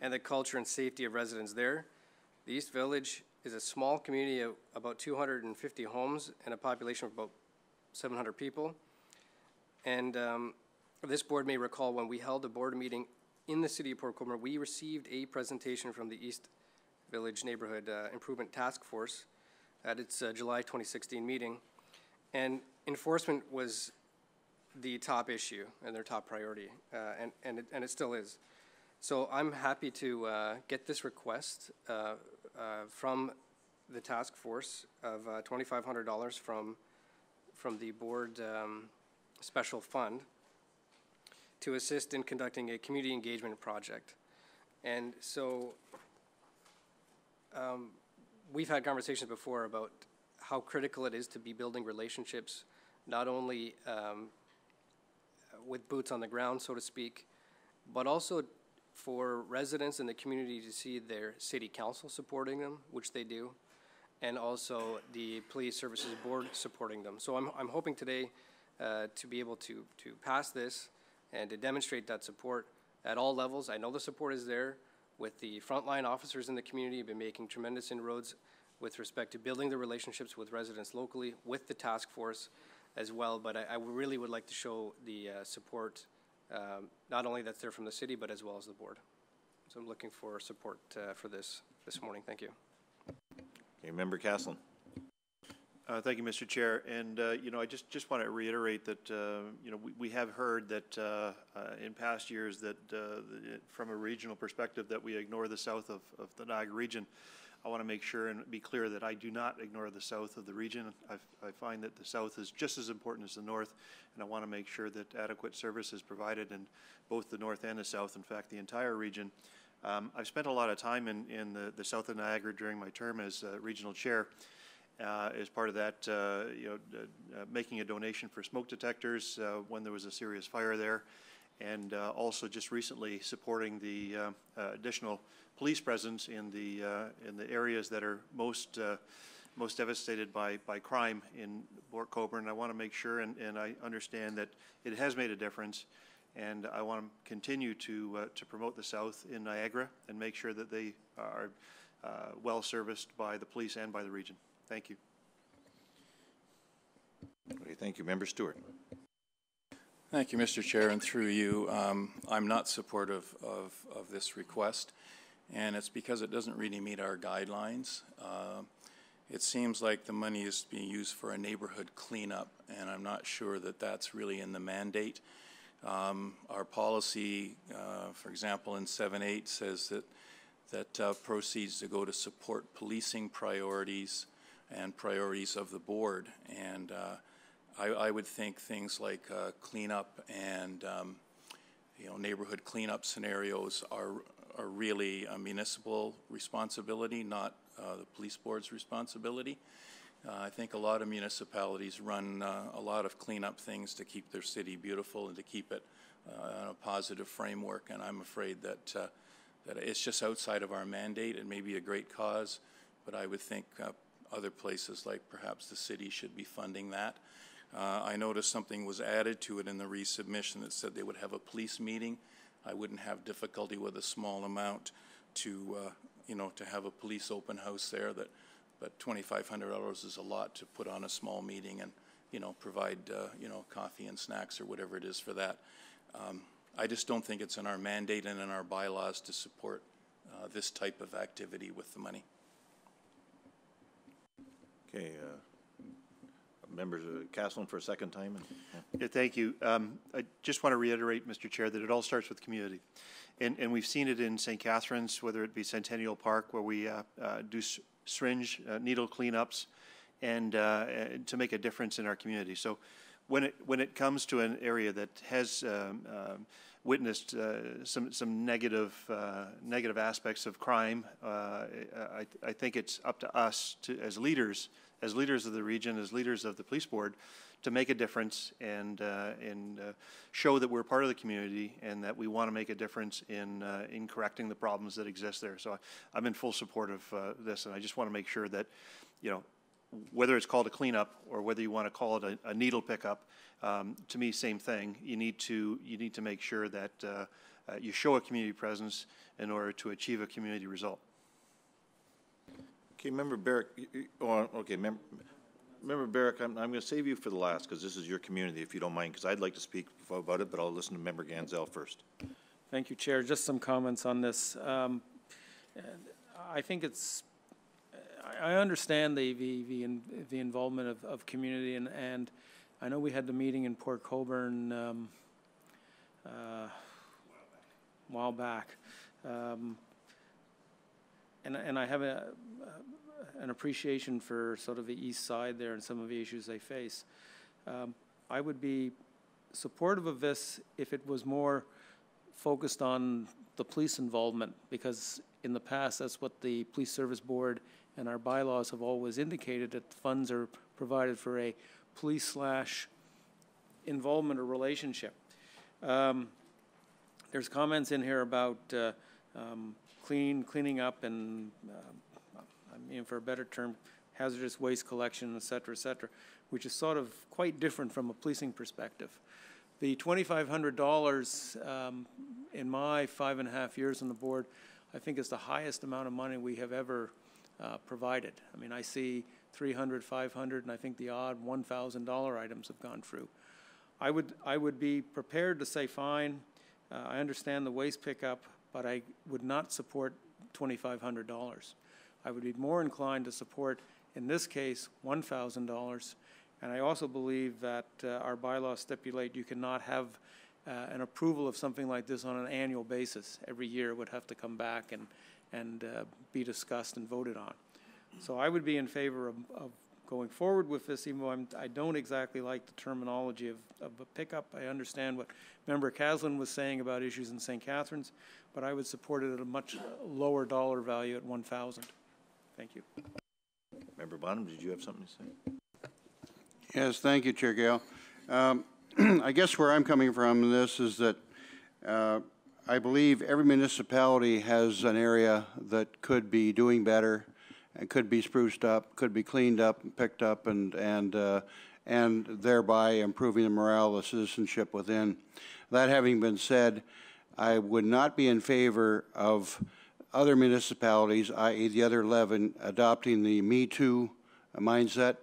and the culture and safety of residents there. The East Village is a small community of about 250 homes and a population of about 700 people. And this board may recall when we held a board meeting in the City of Port Colborne, we received a presentation from the East Village Neighborhood Improvement Task Force at its July 2016 meeting, and enforcement was the top issue and their top priority, and it still is. So I'm happy to get this request from the task force of $2,500 from the board special fund to assist in conducting a community engagement project. And so we've had conversations before about how critical it is to be building relationships, not only with boots on the ground, so to speak, but also for residents in the community to see their city council supporting them, which they do, and also the police services board supporting them. So I'm hoping today to be able to pass this and to demonstrate that support at all levels. I know the support is there. with the frontline officers in the community. Have been making tremendous inroads with respect to building the relationships with residents locally, with the task force as well. But I really would like to show the support, not only that's there from the city, but as well as the board. So I'm looking for support for this morning. Thank you. Okay, Member Caslin. Thank you, Mr. Chair. And, you know, I just want to reiterate that, you know, we have heard that in past years that from a regional perspective that we ignore the south of the Niagara region. I want to make sure and be clear that I do not ignore the south of the region. I find that the south is just as important as the north, and I want to make sure that adequate service is provided in both the north and the south, in fact, the entire region. I've spent a lot of time in the south of Niagara during my term as regional chair. As part of that, you know, making a donation for smoke detectors when there was a serious fire there, and also just recently supporting the additional police presence in the areas that are most devastated by crime in Port Colborne. I want to make sure, and I understand that it has made a difference, and I want to continue to promote the South in Niagara and make sure that they are well serviced by the police and by the region. Thank you. Okay, thank you. Member Stewart. Thank you, Mr. Chair, and through you, I'm not supportive of this request, and it's because it doesn't really meet our guidelines. It seems like the money is being used for a neighborhood cleanup, and I'm not sure that that's really in the mandate. Our policy, for example, in 7.8 says that proceeds to go to support policing priorities and priorities of the board, and I would think things like cleanup and you know, neighborhood cleanup scenarios are really a municipal responsibility, not the police board's responsibility. I think a lot of municipalities run a lot of cleanup things to keep their city beautiful and to keep it in a positive framework, and I'm afraid that that it's just outside of our mandate. It may be a great cause, but I would think other places like perhaps the city should be funding that. I noticed something was added to it in the resubmission that said they would have a police meeting. I wouldn't have difficulty with a small amount to, you know, to have a police open house there. But $2,500 is a lot to put on a small meeting and, you know, provide, you know, coffee and snacks or whatever it is for that. I just don't think it's in our mandate and in our bylaws to support this type of activity with the money. Okay, members Caslin for a second time. Yeah, thank you. I just want to reiterate, Mr. Chair, that it all starts with community. And we've seen it in St. Catharines, whether it be Centennial Park, where we do syringe needle cleanups and to make a difference in our community. So when it comes to an area that has witnessed some negative aspects of crime, I think it's up to us to, as leaders of the region, as leaders of the police board, to make a difference and show that we're part of the community and that we want to make a difference in correcting the problems that exist there. So I'm in full support of this, and I just want to make sure that, you know, whether it's called a cleanup or whether you want to call it a needle pickup, to me, same thing. You need to make sure that you show a community presence in order to achieve a community result. Okay, Member Barrick. Okay, Member Barrick, I'm going to save you for the last because this is your community, if you don't mind, because I'd like to speak about it, but I'll listen to Member Ganzel first. Thank you, Chair. Just some comments on this. I think it's. I understand the involvement of community, and I know we had the meeting in Port Colborne a while back, and I have an appreciation for sort of the east side there and some of the issues they face. I would be supportive of this if it was more focused on the police involvement, because in the past that's what the Police Service Board and our bylaws have always indicated, that funds are provided for a police/involvement or relationship. There's comments in here about cleaning up and, I mean, for a better term, hazardous waste collection, et cetera, which is sort of quite different from a policing perspective. The $2,500 in my 5.5 years on the board, I think is the highest amount of money we have ever provided. I mean, I see 300, 500, and I think the odd $1,000 items have gone through. I would be prepared to say, fine, I understand the waste pickup, but I would not support $2,500. I would be more inclined to support, in this case, $1,000. And I also believe that our bylaws stipulate you cannot have an approval of something like this on an annual basis. Every year it would have to come back and be discussed and voted on. So I would be in favor of going forward with this, even though I don't exactly like the terminology of a pickup. I understand what Member Caslin was saying about issues in St. Catharines, but I would support it at a much lower dollar value at $1,000. Thank you. Member Bonham, did you have something to say? Yes, thank you, Chair Gale. I guess where I'm coming from in this is that I believe every municipality has an area that could be doing better and could be spruced up, could be cleaned up and picked up, and thereby improving the morale of the citizenship within. That having been said, I would not be in favor of other municipalities, i.e. the other 11, adopting the Me Too mindset,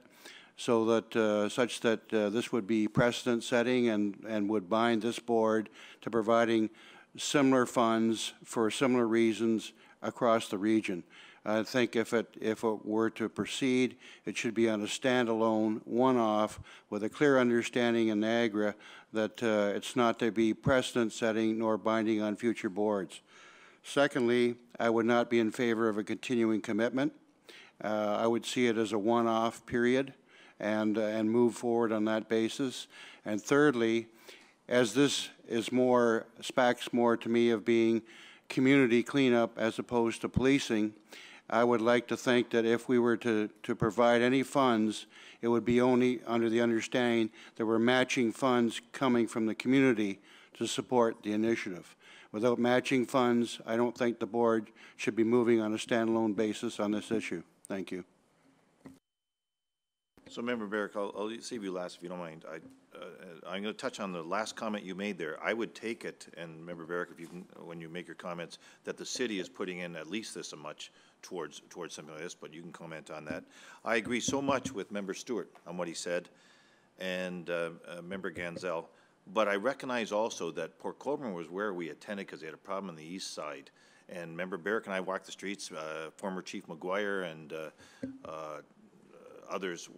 so that such that this would be precedent setting and would bind this board to providing similar funds for similar reasons across the region. I think if it were to proceed, it should be on a standalone, one-off, with a clear understanding in Niagara that it's not to be precedent setting nor binding on future boards. Secondly, I would not be in favor of a continuing commitment. I would see it as a one-off period and move forward on that basis. And thirdly, as this is more, specs more to me of being community cleanup as opposed to policing, I would like to think that if we were to provide any funds, it would be only under the understanding that we're matching funds coming from the community to support the initiative. Without matching funds, I don't think the board should be moving on a standalone basis on this issue. Thank you. So, Member Barrick, I'll save you last if you don't mind. I'm going to touch on the last comment you made there. I would take it, and Member Barrick, if you can, when you make your comments, that the city is putting in at least this much towards something like this, but you can comment on that. I agree so much with Member Stewart on what he said, and Member Ganzel, but I recognize also that Port Colborne was where we attended because they had a problem on the east side. And Member Barrick and I walked the streets, former Chief McGuire and others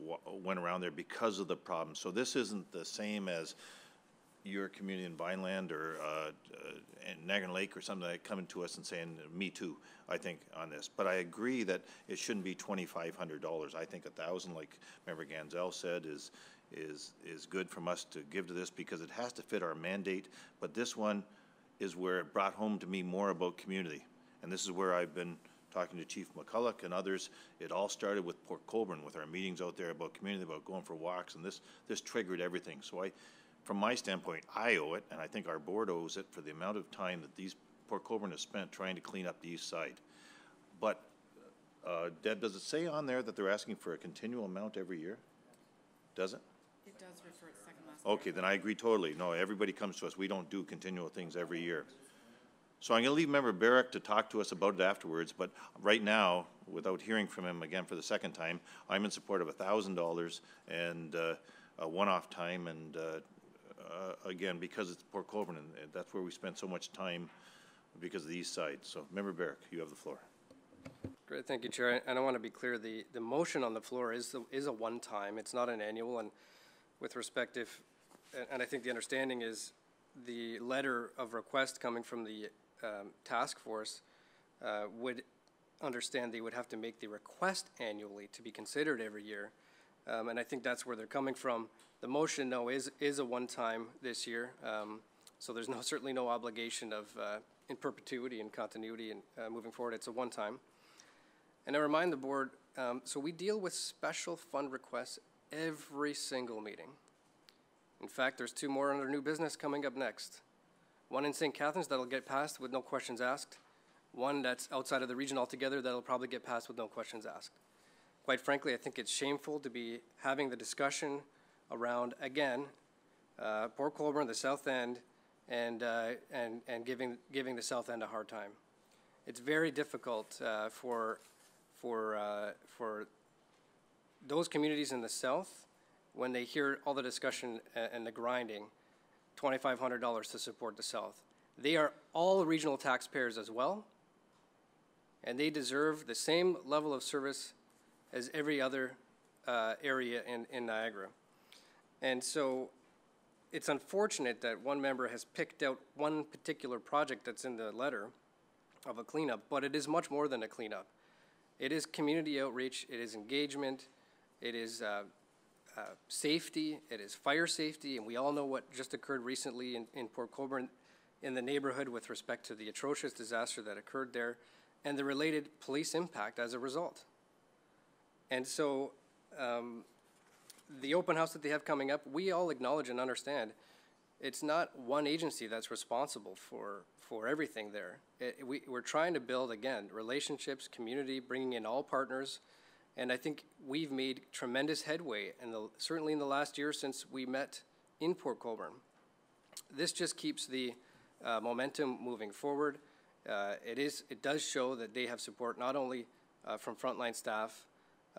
went around there because of the problem. So this isn't the same as your community in Vineland or in Niagara Lake or something like coming to us and saying, me too, I think, on this. But I agree that it shouldn't be $2,500. I think $1,000, like Member Ganzel said, is good from us to give to this because it has to fit our mandate. But this one is where it brought home to me more about community. And this is where I've been talking to Chief McCulloch and others. It all started with Port Colborne, with our meetings out there about community, about going for walks, and this triggered everything. So from my standpoint, I owe it, and I think our board owes it for the amount of time that Port Colborne has spent trying to clean up the east side. But, Deb, does it say on there that they're asking for a continual amount every year? Does it? It does refer to second last. Okay, then I agree totally. No, everybody comes to us. We don't do continual things every year. So I'm going to leave Member Barrick to talk to us about it afterwards, but right now, without hearing from him again for the second time, I'm in support of $1,000 and a one-off time, and again, because it's Port Colborne, and that's where we spend so much time because of the east side. So, Member Barrick, you have the floor. Great, thank you, Chair. And I want to be clear, the motion on the floor is a one-time. It's not an annual, and with respect, and I think the understanding is the letter of request coming from the task force would understand they would have to make the request annually to be considered every year. And I think that's where they're coming from. The motion, no, is a one-time this year. So there's certainly no obligation of in perpetuity and continuity and moving forward. It's a one-time. And I remind the board, so we deal with special fund requests every single meeting. In fact, there's 2 more under new business coming up next. One in St. Catharines that'll get passed with no questions asked. One that's outside of the region altogether that'll probably get passed with no questions asked. Quite frankly, I think it's shameful to be having the discussion around, again, Port Colborne, the South End, and giving the South End a hard time. it's very difficult for those communities in the south, when they hear all the discussion and the grinding, $2,500 to support the south. They are all regional taxpayers as well, and they deserve the same level of service as every other area in Niagara. And so it's unfortunate that one member has picked out one particular project that's in the letter of a cleanup, but it is much more than a cleanup. It is community outreach, it is engagement, it is safety, it is fire safety, and we all know what just occurred recently in Port Colborne in the neighborhood with respect to the atrocious disaster that occurred there and the related police impact as a result. And so the open house that they have coming up, we all acknowledge and understand it's not one agency that's responsible for everything there. We're trying to build, again, relationships, community, bringing in all partners, and I think we've made tremendous headway, certainly in the last year since we met in Port Colborne. This just keeps the momentum moving forward. It does show that they have support not only from frontline staff,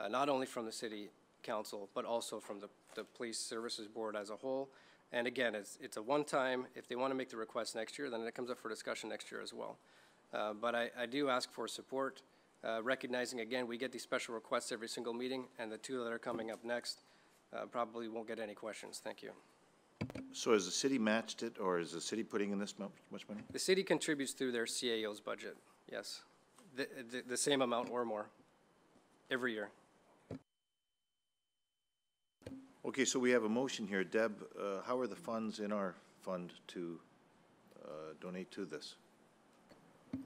not only from the City Council, but also from the Police Services Board as a whole. And again, it's a one-time. If they want to make the request next year, then it comes up for discussion next year as well. But I do ask for support, recognizing, again, we get these special requests every single meeting, and the two that are coming up next probably won't get any questions. Thank you. So has the city matched it, or is the city putting in this much money? The city contributes through their CAO's budget, yes. The same amount or more every year. Okay, so we have a motion here. Deb, how are the funds in our fund to donate to this?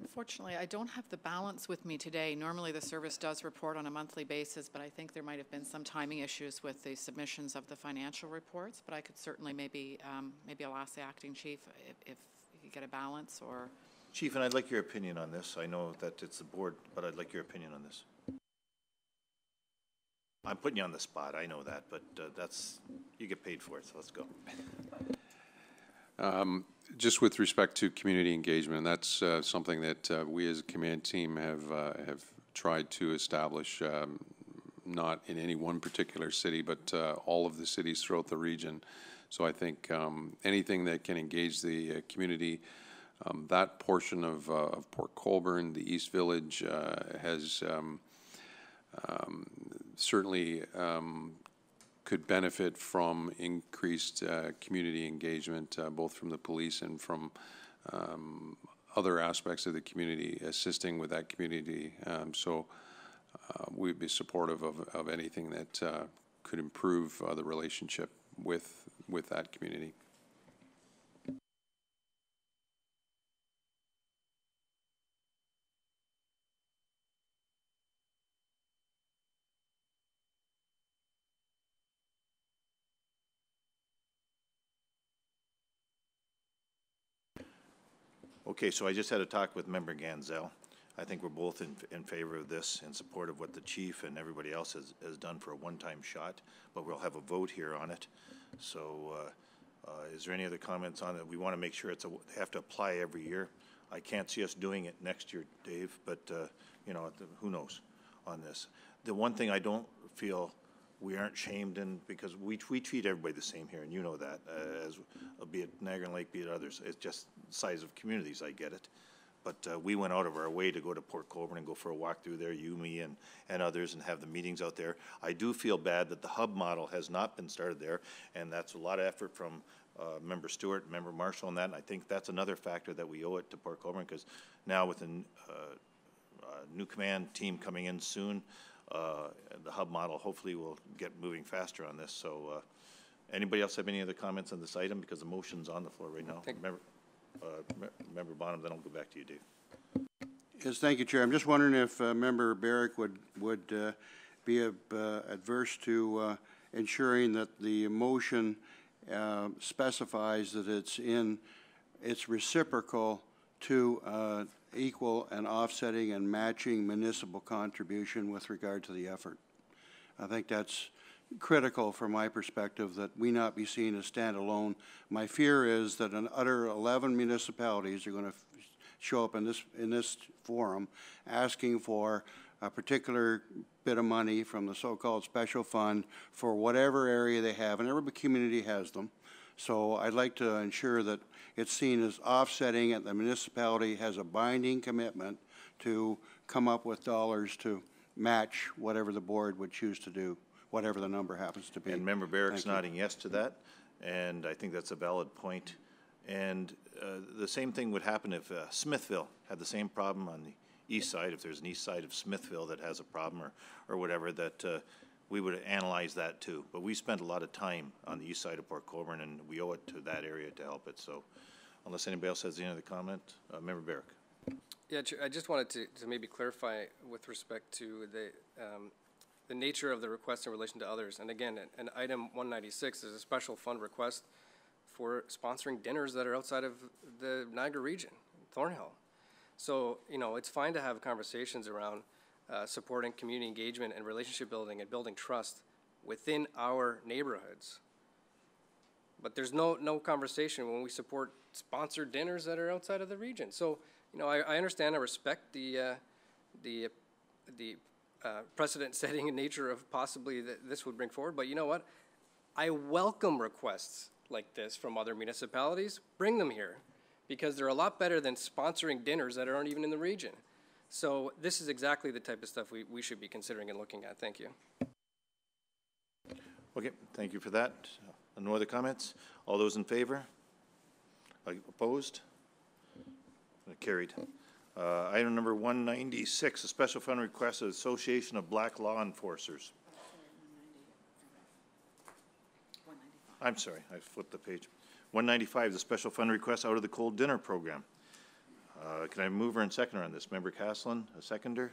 Unfortunately, I don't have the balance with me today. Normally, the service does report on a monthly basis, but I think there might have been some timing issues with the submissions of the financial reports. But I could certainly maybe I'll ask the acting chief if you get a balance or. Chief, and I'd like your opinion on this. I know that it's the board, but I'd like your opinion on this. I'm putting you on the spot. I know that, but you get paid for it. So let's go. Just with respect to community engagement, that's something that we as a command team have tried to establish, not in any one particular city, but all of the cities throughout the region. So I think anything that can engage the community, that portion of Port Colborne, the East Village, has certainly could benefit from increased community engagement, both from the police and from other aspects of the community, assisting with that community. So we'd be supportive of anything that could improve the relationship with that community. Okay, so I just had a talk with Member Ganzel. I think we're both in favor of this, in support of what the chief and everybody else has done for a one-time shot, but we'll have a vote here on it. So is there any other comments on it? We want to make sure they have to apply every year. I can't see us doing it next year, Dave, but you know, who knows on this. The one thing I don't feel we aren't shamed in, because we treat everybody the same here, and you know that, as be it Niagara Lake, be it others. It's just size of communities, I get it. But we went out of our way to go to Port Colborne and go for a walk through there, you, me, and others, and have the meetings out there. I do feel bad that the hub model has not been started there, and that's a lot of effort from Member Stewart, Member Marshall, and that. And I think that's another factor that we owe it to Port Colborne, because now with a new command team coming in soon, the hub model hopefully will get moving faster on this. So anybody else have any other comments on this item? Because the motion's on the floor right now. Member Bonham, then I'll go back to you, Dave. Yes, thank you, Chair. I'm just wondering if Member Barrick would be adverse to ensuring that the motion specifies that it's reciprocal to equal and offsetting and matching municipal contribution with regard to the effort. I think that's critical from my perspective, that we not be seen as standalone. My fear is that other 11 municipalities are going to show up in this forum asking for a particular bit of money from the so-called special fund for whatever area they have, and every community has them. So I'd like to ensure that it's seen as offsetting and the municipality has a binding commitment to come up with dollars to match whatever the board would choose to do, whatever the number happens to be. And Member Barrick's nodding yes to that, and I think that's a valid point. And the same thing would happen if Smithville had the same problem on the east side, if there's an east side of Smithville that has a problem or whatever, that we would analyze that too. But we spent a lot of time on the east side of Port Colborne, and we owe it to that area to help it. So unless anybody else has any other comment, Member Barrick. Yeah, I just wanted to maybe clarify with respect to the nature of the request in relation to others. And again, an item 196 is a special fund request for sponsoring dinners that are outside of the Niagara region, Thornhill. So, you know, it's fine to have conversations around supporting community engagement and relationship building and building trust within our neighborhoods. But there's no conversation when we support sponsored dinners that are outside of the region. So, you know, I understand, I respect the precedent-setting nature of possibly that this would bring forward, but you know what? I welcome requests like this from other municipalities. Bring them here, because they're a lot better than sponsoring dinners that aren't even in the region. So this is exactly the type of stuff we should be considering and looking at. Thank you. Okay, thank you for that. No other comments? All those in favor? Opposed? Carried. Item number 196, a special fund request of Association of Black Law Enforcers. I'm sorry, I flipped the page. 195, the special fund request out of the cold dinner program. Can I move her and second her on this? Member Caslin, a seconder.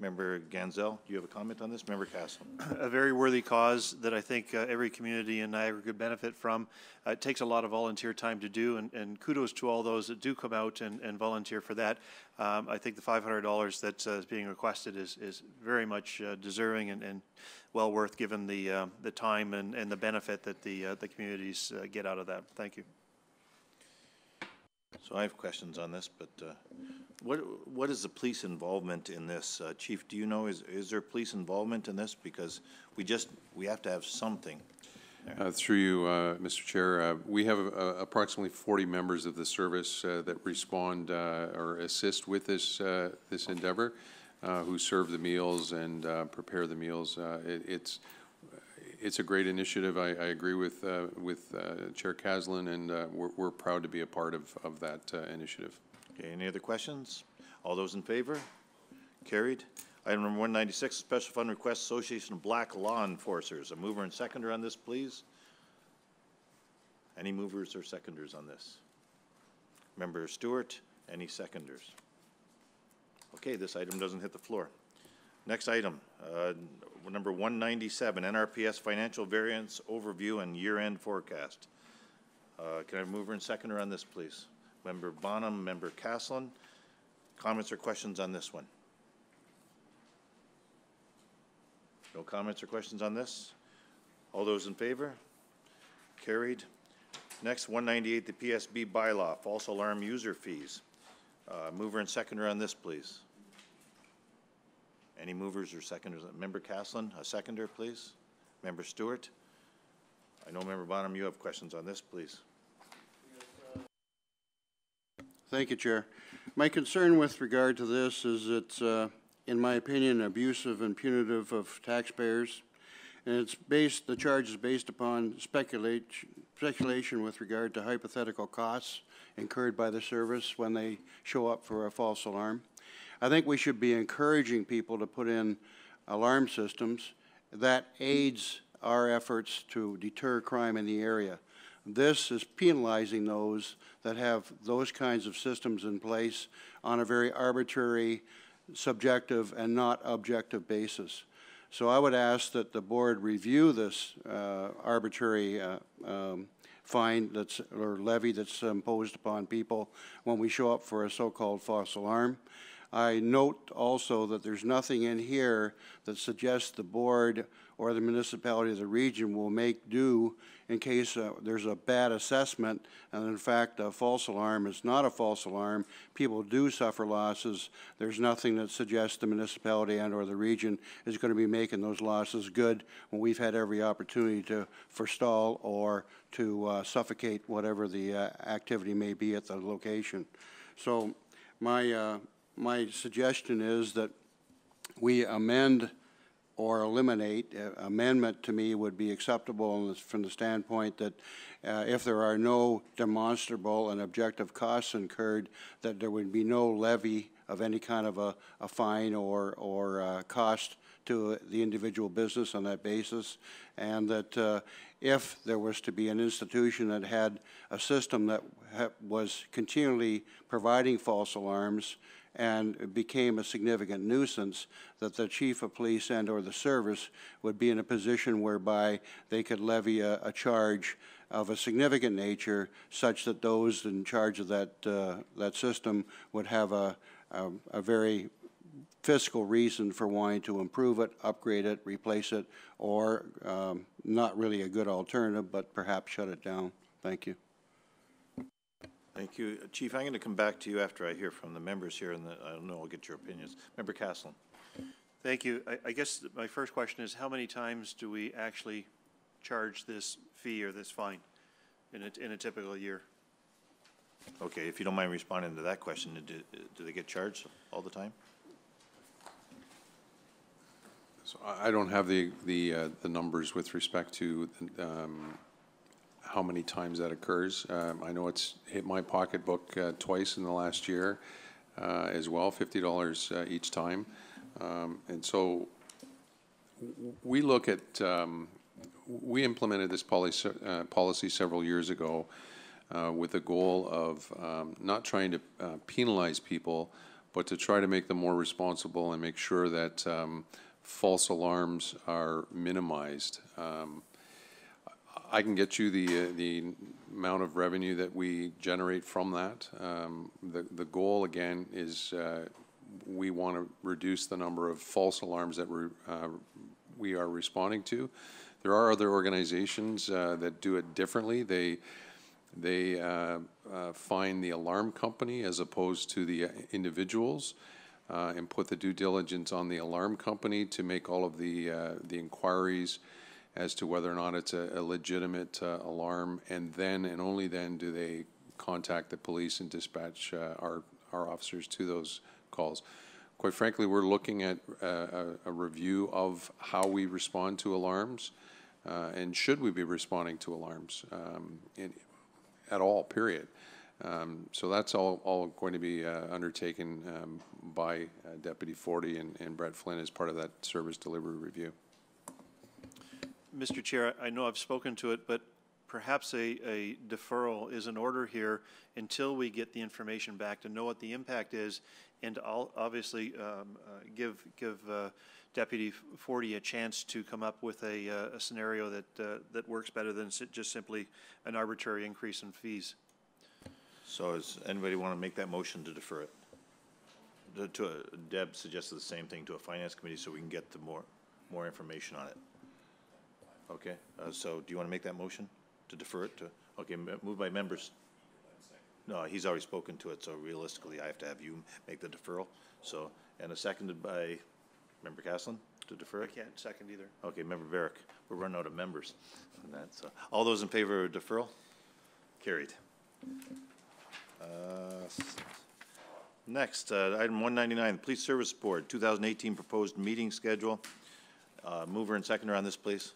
Member Ganzel, do you have a comment on this? Member Caslin. A very worthy cause that I think every community in Niagara could benefit from. It takes a lot of volunteer time to do, and kudos to all those that do come out and volunteer for that. I think the $500 that's being requested is very much deserving and well worth, given the time and the benefit that the communities get out of that. Thank you. So I have questions on this, but what is the police involvement in this? Chief, do you know, is there police involvement in this? Because we have to have something. Through you, Mr. Chair, we have approximately 40 members of the service that respond or assist with this endeavor, who serve the meals and prepare the meals. It's a great initiative. I agree with Chair Caslin, and we're proud to be a part of that initiative. Okay, any other questions? All those in favor? Carried. Item number 196, special fund request, Association of Black Law Enforcers. A mover and seconder on this, please. Any movers or seconders on this? Member Stewart, any seconders? Okay, this item doesn't hit the floor. Next item, number 197, NRPS Financial Variance Overview and Year-End Forecast. Can I have a mover and seconder on this, please? Member Bonham, Member Caslin. Comments or questions on this one? No comments or questions on this? All those in favor? Carried. Next, 198, the PSB bylaw, false alarm user fees. Mover and seconder on this, please. Any movers or seconders? Member Caslin, a seconder, please. Member Stewart. I know, Member Bonham, you have questions on this, please. Thank you, Chair. My concern with regard to this is it's, in my opinion, abusive and punitive of taxpayers, and the charge is based upon speculation with regard to hypothetical costs incurred by the service when they show up for a false alarm. I think we should be encouraging people to put in alarm systems that aids our efforts to deter crime in the area. This is penalizing those that have those kinds of systems in place on a very arbitrary, subjective, and not objective basis. So I would ask that the board review this arbitrary fine or levy that's imposed upon people when we show up for a so-called false alarm. I note also that there's nothing in here that suggests the board or the municipality of the region will make do in case there's a bad assessment, and in fact a false alarm is not a false alarm. People do suffer losses. There's nothing that suggests the municipality and or the region is going to be making those losses good when we've had every opportunity to forestall or to suffocate whatever the activity may be at the location. So my suggestion is that we amend or eliminate. Amendment to me would be acceptable from the standpoint that if there are no demonstrable and objective costs incurred, that there would be no levy of any kind of a fine or cost to the individual business on that basis, and that if there was to be an institution that had a system that was continually providing false alarms and it became a significant nuisance, that the chief of police and or the service would be in a position whereby they could levy a charge of a significant nature such that those in charge of that system would have a very fiscal reason for wanting to improve it, upgrade it, replace it, or not really a good alternative, but perhaps shut it down. Thank you. Thank you. Chief, I'm going to come back to you after I hear from the members here, and I don't know, I'll get your opinions. Member Caslin. Thank you. I guess my first question is, how many times do we actually charge this fee or this fine in a typical year? Okay, if you don't mind responding to that question, do they get charged all the time? So I don't have the numbers with respect to how many times that occurs. I know it's hit my pocketbook twice in the last year as well, $50 each time. And so we look at, we implemented this policy several years ago with the goal of not trying to penalize people, but to try to make them more responsible and make sure that false alarms are minimized. I can get you the amount of revenue that we generate from that. The goal, again, is we want to reduce the number of false alarms that we are responding to. There are other organizations that do it differently. They find the alarm company as opposed to the individuals and put the due diligence on the alarm company to make all of the inquiries as to whether or not it's a legitimate alarm, and then and only then do they contact the police and dispatch our officers to those calls. Quite frankly, we're looking at a review of how we respond to alarms, and should we be responding to alarms at all, period. So that's all going to be undertaken by Deputy Forty and Brett Flynn as part of that service delivery review. Mr. Chair, I know I've spoken to it, but perhaps a deferral is in order here until we get the information back to know what the impact is, and to obviously give Deputy Forty a chance to come up with a scenario that works better than just simply an arbitrary increase in fees. So does anybody want to make that motion to defer it? Deb suggested the same thing to a finance committee so we can get the more information on it. Okay, so do you want to make that motion to defer it to? Okay, moved by members. No, he's already spoken to it, so realistically I have to have you make the deferral. So, and a seconded by Member Caslin to defer it? I can't second either. Okay, Member Varick. We're running out of members on that. So, all those in favor of deferral? Carried. Next, item 199, Police Service Board, 2018 proposed meeting schedule. Mover and seconder on this, please.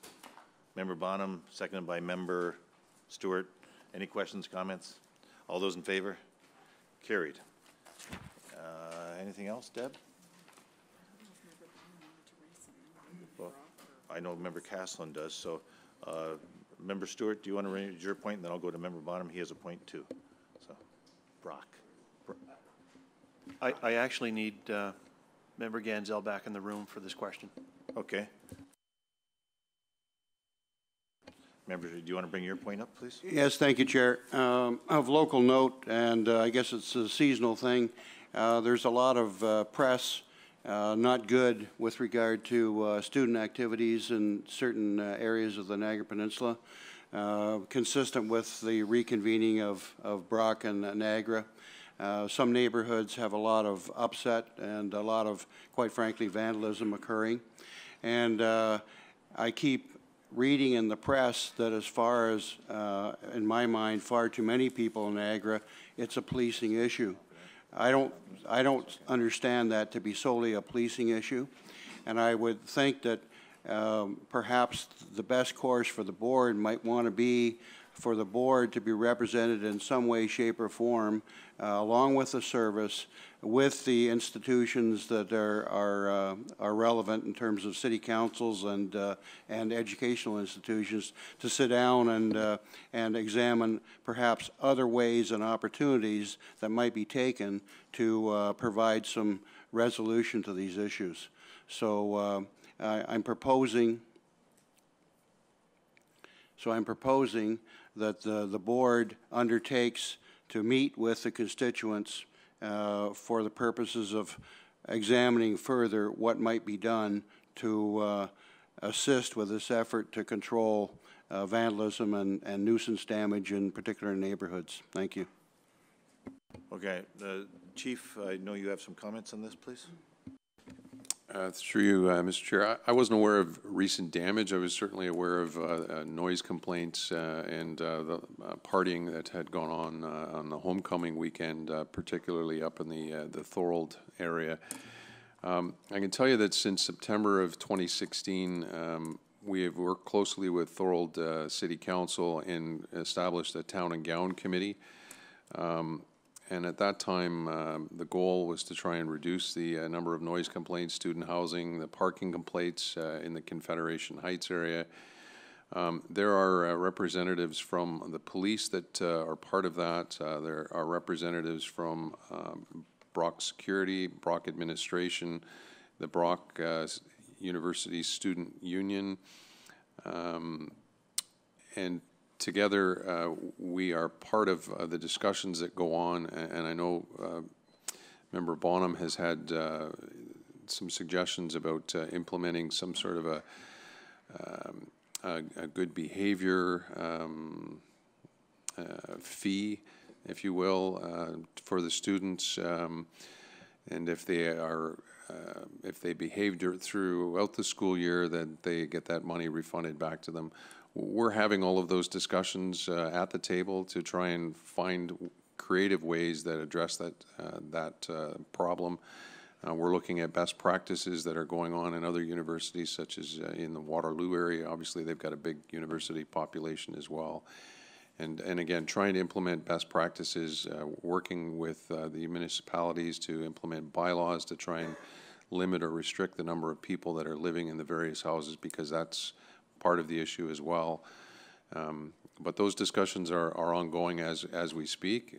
Member Bonham, seconded by Member Stewart. Any questions, comments? All those in favor? Carried. Anything else, Deb? Well, I know Member Caslin does. So, Member Stewart, do you want to raise your point? And then I'll go to Member Bonham. He has a point too. So, Brock. I actually need Member Ganzel back in the room for this question. Okay. Members, do you want to bring your point up, please? Yes, thank you, Chair. Of local note, and I guess it's a seasonal thing, there's a lot of press not good with regard to student activities in certain areas of the Niagara Peninsula, consistent with the reconvening of Brock and Niagara. Some neighborhoods have a lot of upset and a lot of, quite frankly, vandalism occurring. And I keep reading in the press that as far as, in my mind, far too many people in Niagara, it's a policing issue. I don't understand that to be solely a policing issue, and I would think that perhaps the best course for the board might want to be for the board to be represented in some way, shape, or form, along with the service, with the institutions that are relevant in terms of city councils and educational institutions, to sit down and examine perhaps other ways and opportunities that might be taken to provide some resolution to these issues. So I'm proposing that the board undertakes to meet with the constituents for the purposes of examining further what might be done to assist with this effort to control vandalism and nuisance damage in particular neighborhoods. Thank you. Okay. Chief, I know you have some comments on this, please. Through you, Mr. Chair. I wasn't aware of recent damage. I was certainly aware of noise complaints and the partying that had gone on the homecoming weekend, particularly up in the Thorold area. I can tell you that since September of 2016, we have worked closely with Thorold City Council and established a Town and Gown Committee. And at that time, the goal was to try and reduce the number of noise complaints, student housing, the parking complaints in the Confederation Heights area. There are representatives from the police that are part of that. There are representatives from Brock Security, Brock Administration, the Brock University Student Union, and together, we are part of the discussions that go on, and I know Member Bonham has had some suggestions about implementing some sort of a good behavior fee, if you will, for the students, and if they behave throughout the school year, that they get that money refunded back to them. We're having all of those discussions at the table to try and find creative ways that address that problem. We're looking at best practices that are going on in other universities, such as in the Waterloo area. Obviously, they've got a big university population as well. And again, trying to implement best practices, working with the municipalities to implement bylaws to try and limit or restrict the number of people that are living in the various houses, because that's part of the issue as well. But those discussions are ongoing as we speak.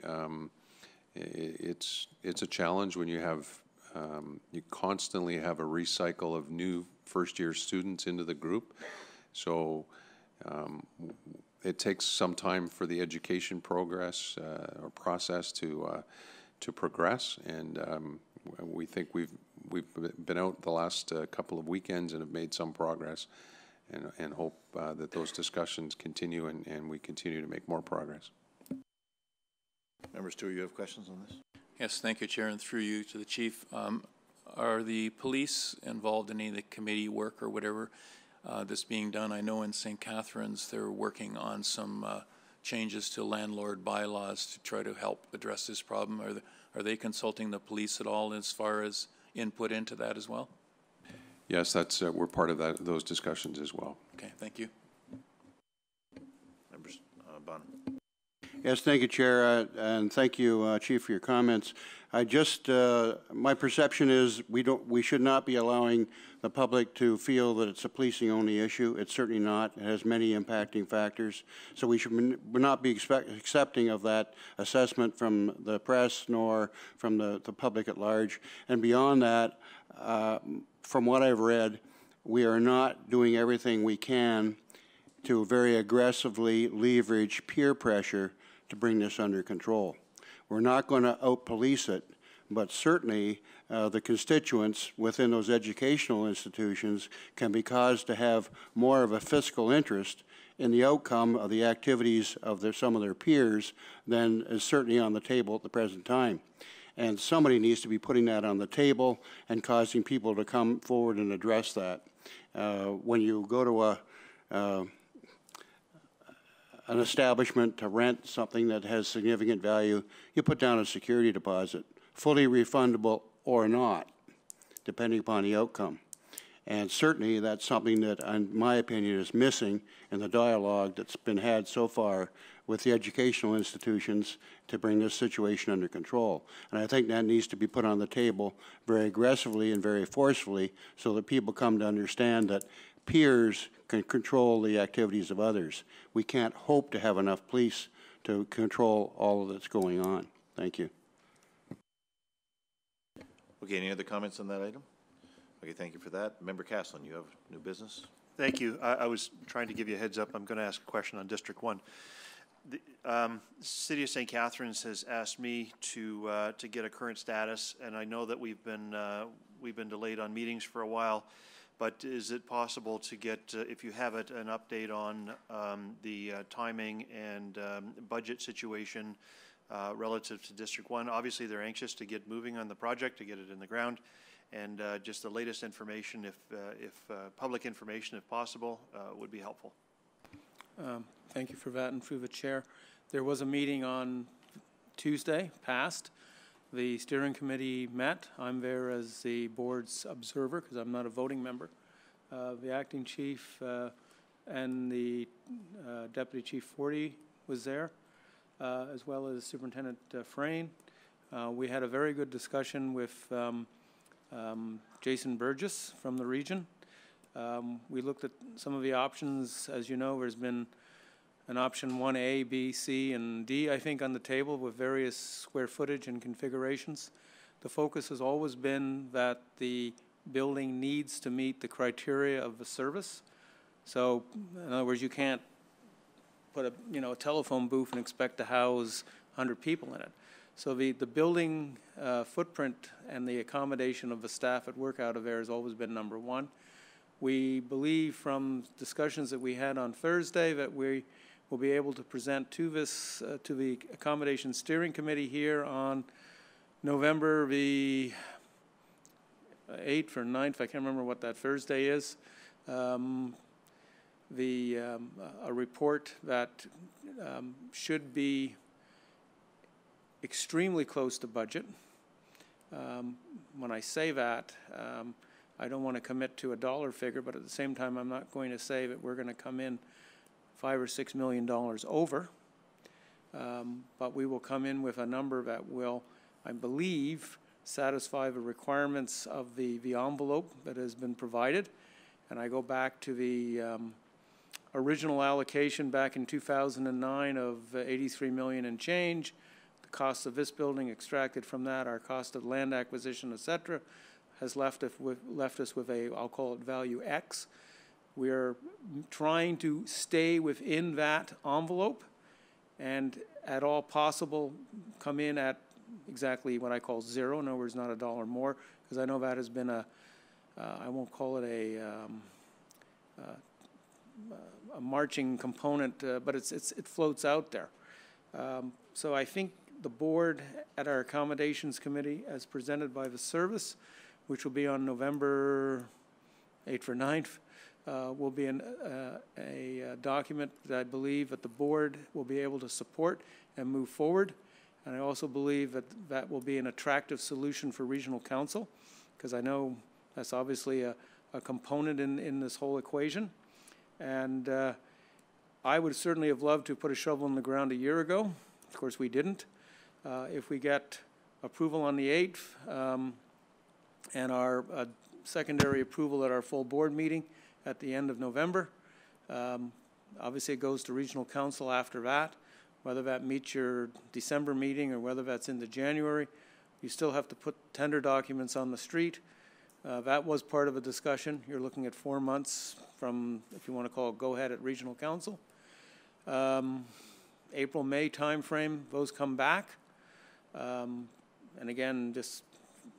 It's a challenge when you have you constantly have a recycle of new first-year students into the group. So it takes some time for the education progress or process to progress, and we think we've been out the last couple of weekends and have made some progress. And hope that those discussions continue and we continue to make more progress. Member Stewart, you have questions on this? Yes, thank you, Chair, and through you to the Chief. Are the police involved in any of the committee work or whatever that's being done? I know in St. Catharines they're working on some changes to landlord bylaws to try to help address this problem. Are they consulting the police at all as far as input into that as well? Yes, that's we're part of those discussions as well. Okay, thank you. Members, Bonham. Yes, thank you, Chair, and thank you, Chief, for your comments. I just, my perception is we should not be allowing the public to feel that it's a policing-only issue. It's certainly not. It has many impacting factors. So we should not be accepting of that assessment from the press nor from the public at large. And beyond that, from what I've read, we are not doing everything we can to very aggressively leverage peer pressure to bring this under control. We're not going to out-police it, but certainly the constituents within those educational institutions can be caused to have more of a fiscal interest in the outcome of the activities of some of their peers than is certainly on the table at the present time. And somebody needs to be putting that on the table and causing people to come forward and address that. When you go to an establishment to rent something that has significant value, you put down a security deposit, fully refundable or not, depending upon the outcome. And certainly that's something that, in my opinion, is missing in the dialogue that's been had so far with the educational institutions to bring this situation under control. And I think that needs to be put on the table very aggressively and very forcefully so that people come to understand that peers can control the activities of others. We can't hope to have enough police to control all that's going on. Thank you. Okay, any other comments on that item? Okay, thank you for that. Member Caslin, you have new business? Thank you. I was trying to give you a heads up. I'm going to ask a question on District 1. The City of St. Catharines has asked me to get a current status, and I know that we've been delayed on meetings for a while. But is it possible to get, if you have it, an update on the timing and budget situation relative to District 1? Obviously, they're anxious to get moving on the project, to get it in the ground, and just the latest information, if public information, if possible, would be helpful. Thank you for that, and through the chair. There was a meeting on Tuesday, past. The steering committee met. I'm there as the board's observer because I'm not a voting member. The acting chief and the deputy chief 40 was there, as well as Superintendent Frayne. We had a very good discussion with Jason Burgess from the region. We looked at some of the options. As you know, there's been an option 1A, B, C, and D, I think, on the table with various square footage and configurations. The focus has always been that the building needs to meet the criteria of the service. So, in other words, you can't put a telephone booth and expect to house 100 people in it. So the building footprint and the accommodation of the staff that work out of there has always been number one. We believe from discussions that we had on Thursday that we will be able to present to this to the accommodation steering committee here on November the 8th or 9th. I can't remember what that Thursday is. A report that should be extremely close to budget. When I say that, I don't want to commit to a dollar figure, but at the same time, I'm not going to say that we're going to come in $5 or $6 million over. But we will come in with a number that will, I believe, satisfy the requirements of the envelope that has been provided. And I go back to the original allocation back in 2009 of 83 million and change. The cost of this building extracted from that, our cost of land acquisition, et cetera, has left us with a, I'll call it value X. We're trying to stay within that envelope and at all possible come in at exactly what I call zero. In other words, not a dollar more, because I know that has been a, I won't call it a marching component, but it floats out there. So I think the board at our accommodations committee, as presented by the service, which will be on November 8th or 9th, will be a document that I believe that the board will be able to support and move forward. And I also believe that that will be an attractive solution for regional council, because I know that's obviously a component in this whole equation. And I would certainly have loved to put a shovel in the ground a year ago. Of course, we didn't. If we get approval on the 8th and our secondary approval at our full board meeting at the end of November, obviously it goes to regional council after that. Whether that meets your December meeting or whether that's into January, you still have to put tender documents on the street. That was part of a discussion. You're looking at 4 months from, if you want to call it go-ahead at regional council. April, May timeframe, those come back. And again, just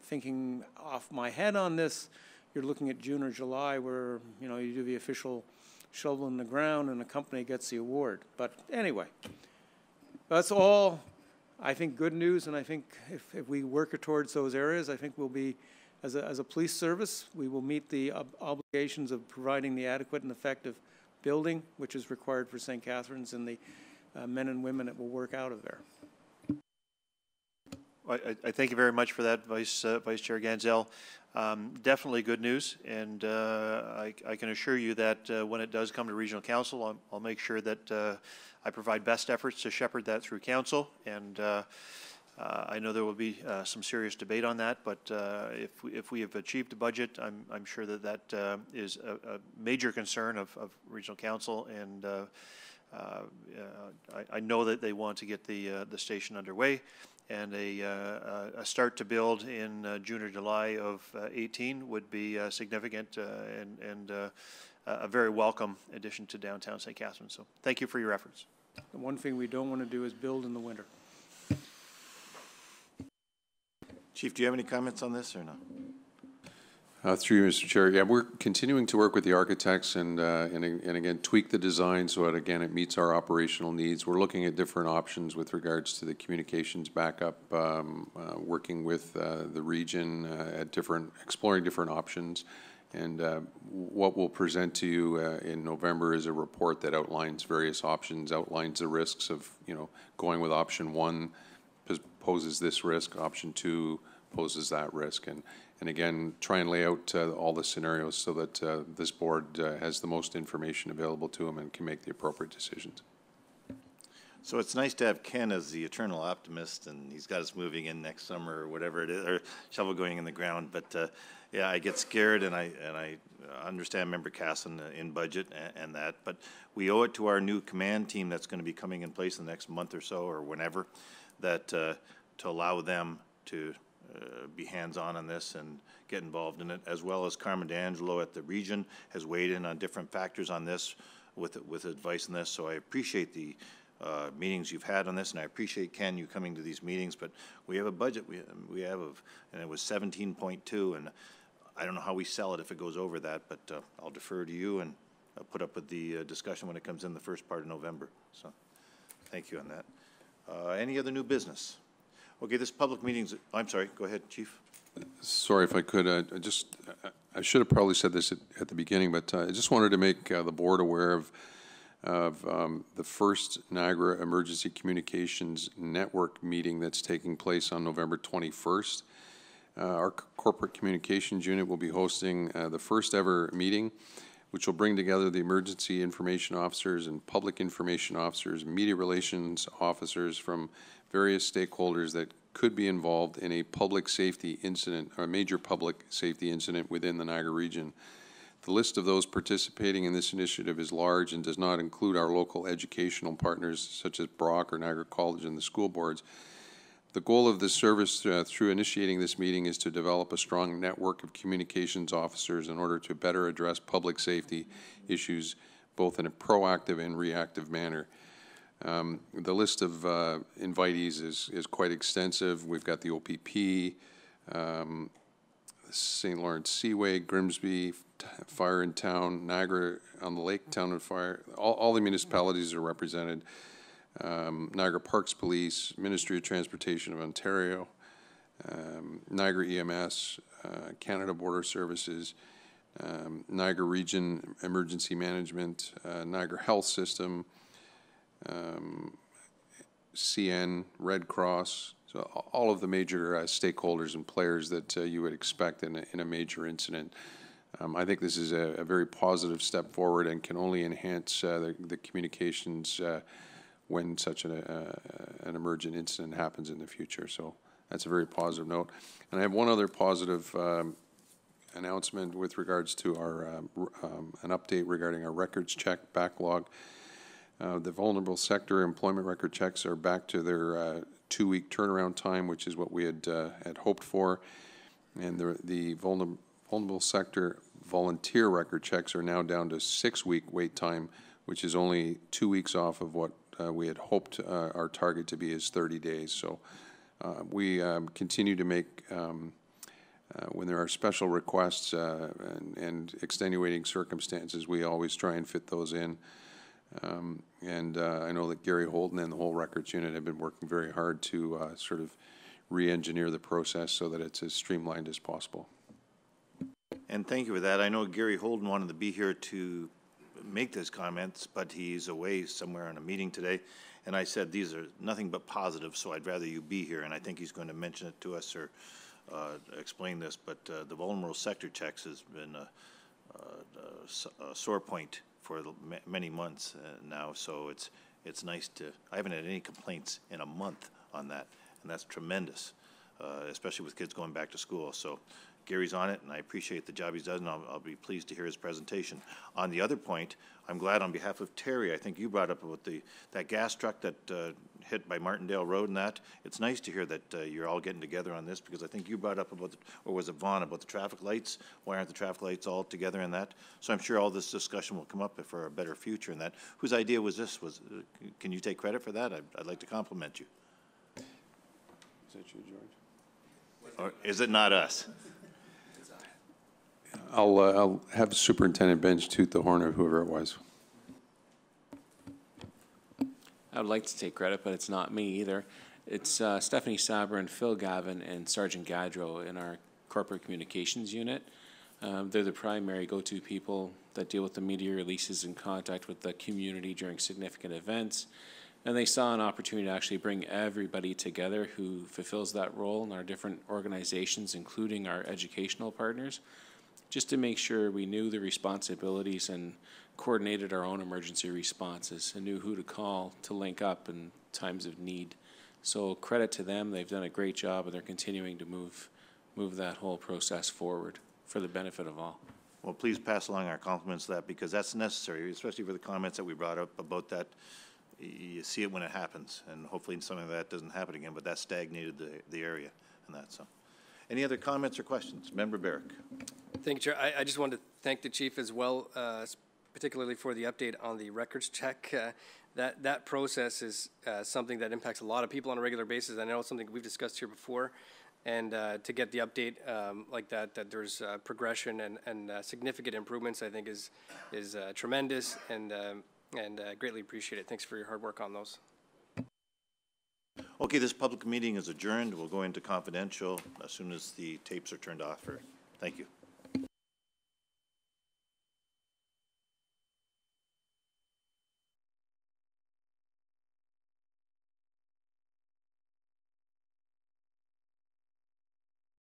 thinking off my head on this, you're looking at June or July where, you know, you do the official shovel in the ground and the company gets the award. But anyway, that's all, I think, good news. And I think if we work towards those areas, I think we'll be, as a police service, we will meet the obligations of providing the adequate and effective building, which is required for St. Catharines and the men and women that will work out of there. I thank you very much for that, Vice Chair Ganzel. Definitely good news, and I can assure you that when it does come to Regional Council, I'll make sure that I provide best efforts to shepherd that through Council, and I know there will be some serious debate on that, but if we have achieved a budget, I'm sure that is a major concern of Regional Council, and I know that they want to get the station underway, and a start to build in June or July of 18 would be significant and a very welcome addition to downtown St. Catharines. So thank you for your efforts. The one thing we don't want to do is build in the winter. Chief, do you have any comments on this or no? Through you, Mr. Chair. Yeah, we're continuing to work with the architects and again tweak the design so that again it meets our operational needs. We're looking at different options with regards to the communications backup, working with the region at exploring different options. And what we'll present to you in November is a report that outlines various options, outlines the risks of going with option 1 poses this risk, option 2 poses that risk, and again, try and lay out all the scenarios so that this board has the most information available to them and can make the appropriate decisions. So it's nice to have Ken as the eternal optimist, and he's got us moving in next summer or whatever it is, or shovel going in the ground. But yeah, I get scared, and I understand Member Casson in budget and that, but we owe it to our new command team that's going to be coming in place in the next month or so or whenever, that to allow them to be hands-on on this and get involved in it, as well as Carmen D'Angelo at the region has weighed in on different factors on this with advice on this. So I appreciate the meetings you've had on this, and I appreciate, Ken, you coming to these meetings, but we have a budget we have and it was 17.2, and I don't know how we sell it if it goes over that, but I'll defer to you and I'll put up with the discussion when it comes in the first part of November. So thank you on that. Any other new business? Okay, this public meeting's, I'm sorry, go ahead, Chief. Sorry if I could, I should have probably said this at the beginning, but I just wanted to make the board aware of the first Niagara Emergency Communications Network meeting that's taking place on November 21st. Our Corporate Communications Unit will be hosting the first ever meeting, which will bring together the emergency information officers and public information officers, media relations officers from various stakeholders that could be involved in a public safety incident, or a major public safety incident within the Niagara region. The list of those participating in this initiative is large and does not include our local educational partners such as Brock or Niagara College and the school boards. The goal of this service through initiating this meeting is to develop a strong network of communications officers in order to better address public safety issues both in a proactive and reactive manner. The list of invitees is quite extensive. We've got the OPP, St. Lawrence Seaway, Grimsby, Fire in Town, Niagara on the Lake Town and Fire. All the municipalities are represented. Niagara Parks Police, Ministry of Transportation of Ontario, Niagara EMS, Canada Border Services, Niagara Region Emergency Management, Niagara Health System, CN, Red Cross, so all of the major stakeholders and players that you would expect in a major incident. I think this is a very positive step forward and can only enhance the communications when such an emergent incident happens in the future. So that's a very positive note. And I have one other positive announcement with regards to our an update regarding our records check backlog. The vulnerable sector employment record checks are back to their 2-week turnaround time, which is what we had hoped for. And the vulnerable sector volunteer record checks are now down to 6-week wait time, which is only 2 weeks off of what we had hoped our target to be is 30 days. So We continue to make, when there are special requests and extenuating circumstances, we always try and fit those in. I know that Gary Holden and the whole records unit have been working very hard to sort of re-engineer the process so that it's as streamlined as possible. And thank you for that. I know Gary Holden wanted to be here to make those comments, but he's away somewhere in a meeting today. And I said, these are nothing but positive, so I'd rather you be here. And I think he's going to mention it to us or explain this. But the vulnerable sector checks has been a sore point for many months now. So it's nice to, I haven't had any complaints in a month on that. And that's tremendous, especially with kids going back to school. So Gary's on it, and I appreciate the job he's done, and I'll be pleased to hear his presentation. On the other point, I'm glad on behalf of Terry, I think you brought up about that gas truck that hit by Martindale Road and that. It's nice to hear that you're all getting together on this, because I think you brought up about, or was it Vaughn, about the traffic lights? Why aren't the traffic lights all together in that? So I'm sure all this discussion will come up for a better future in that. Whose idea was this? Can you take credit for that? I'd like to compliment you. Is that you, George? Or is it not us? I'll have Superintendent Bench toot the horn of whoever it was. I would like to take credit, but it's not me either. It's Stephanie Sabrin, Phil Gavin, and Sergeant Gadro in our corporate communications unit. They're the primary go-to people that deal with the media releases and contact with the community during significant events. And they saw an opportunity to actually bring everybody together who fulfills that role in our different organizations, including our educational partners, just to make sure we knew the responsibilities and coordinated our own emergency responses and knew who to call to link up in times of need. So credit to them. They've done a great job, and they're continuing to move that whole process forward for the benefit of all. Well, please pass along our compliments to that, because that's necessary, especially for the comments that we brought up about that. You see it when it happens, and hopefully something like that doesn't happen again, but that stagnated the area and that. So, any other comments or questions? Member Barrick. Thank you, Chair. I just wanted to thank the Chief as well, particularly for the update on the records check. That process is something that impacts a lot of people on a regular basis. I know it's something we've discussed here before, and to get the update like that there's progression and significant improvements, I think is tremendous, and greatly appreciate it. Thanks for your hard work on those. Okay, this public meeting is adjourned. We'll go into confidential as soon as the tapes are turned off. Thank you.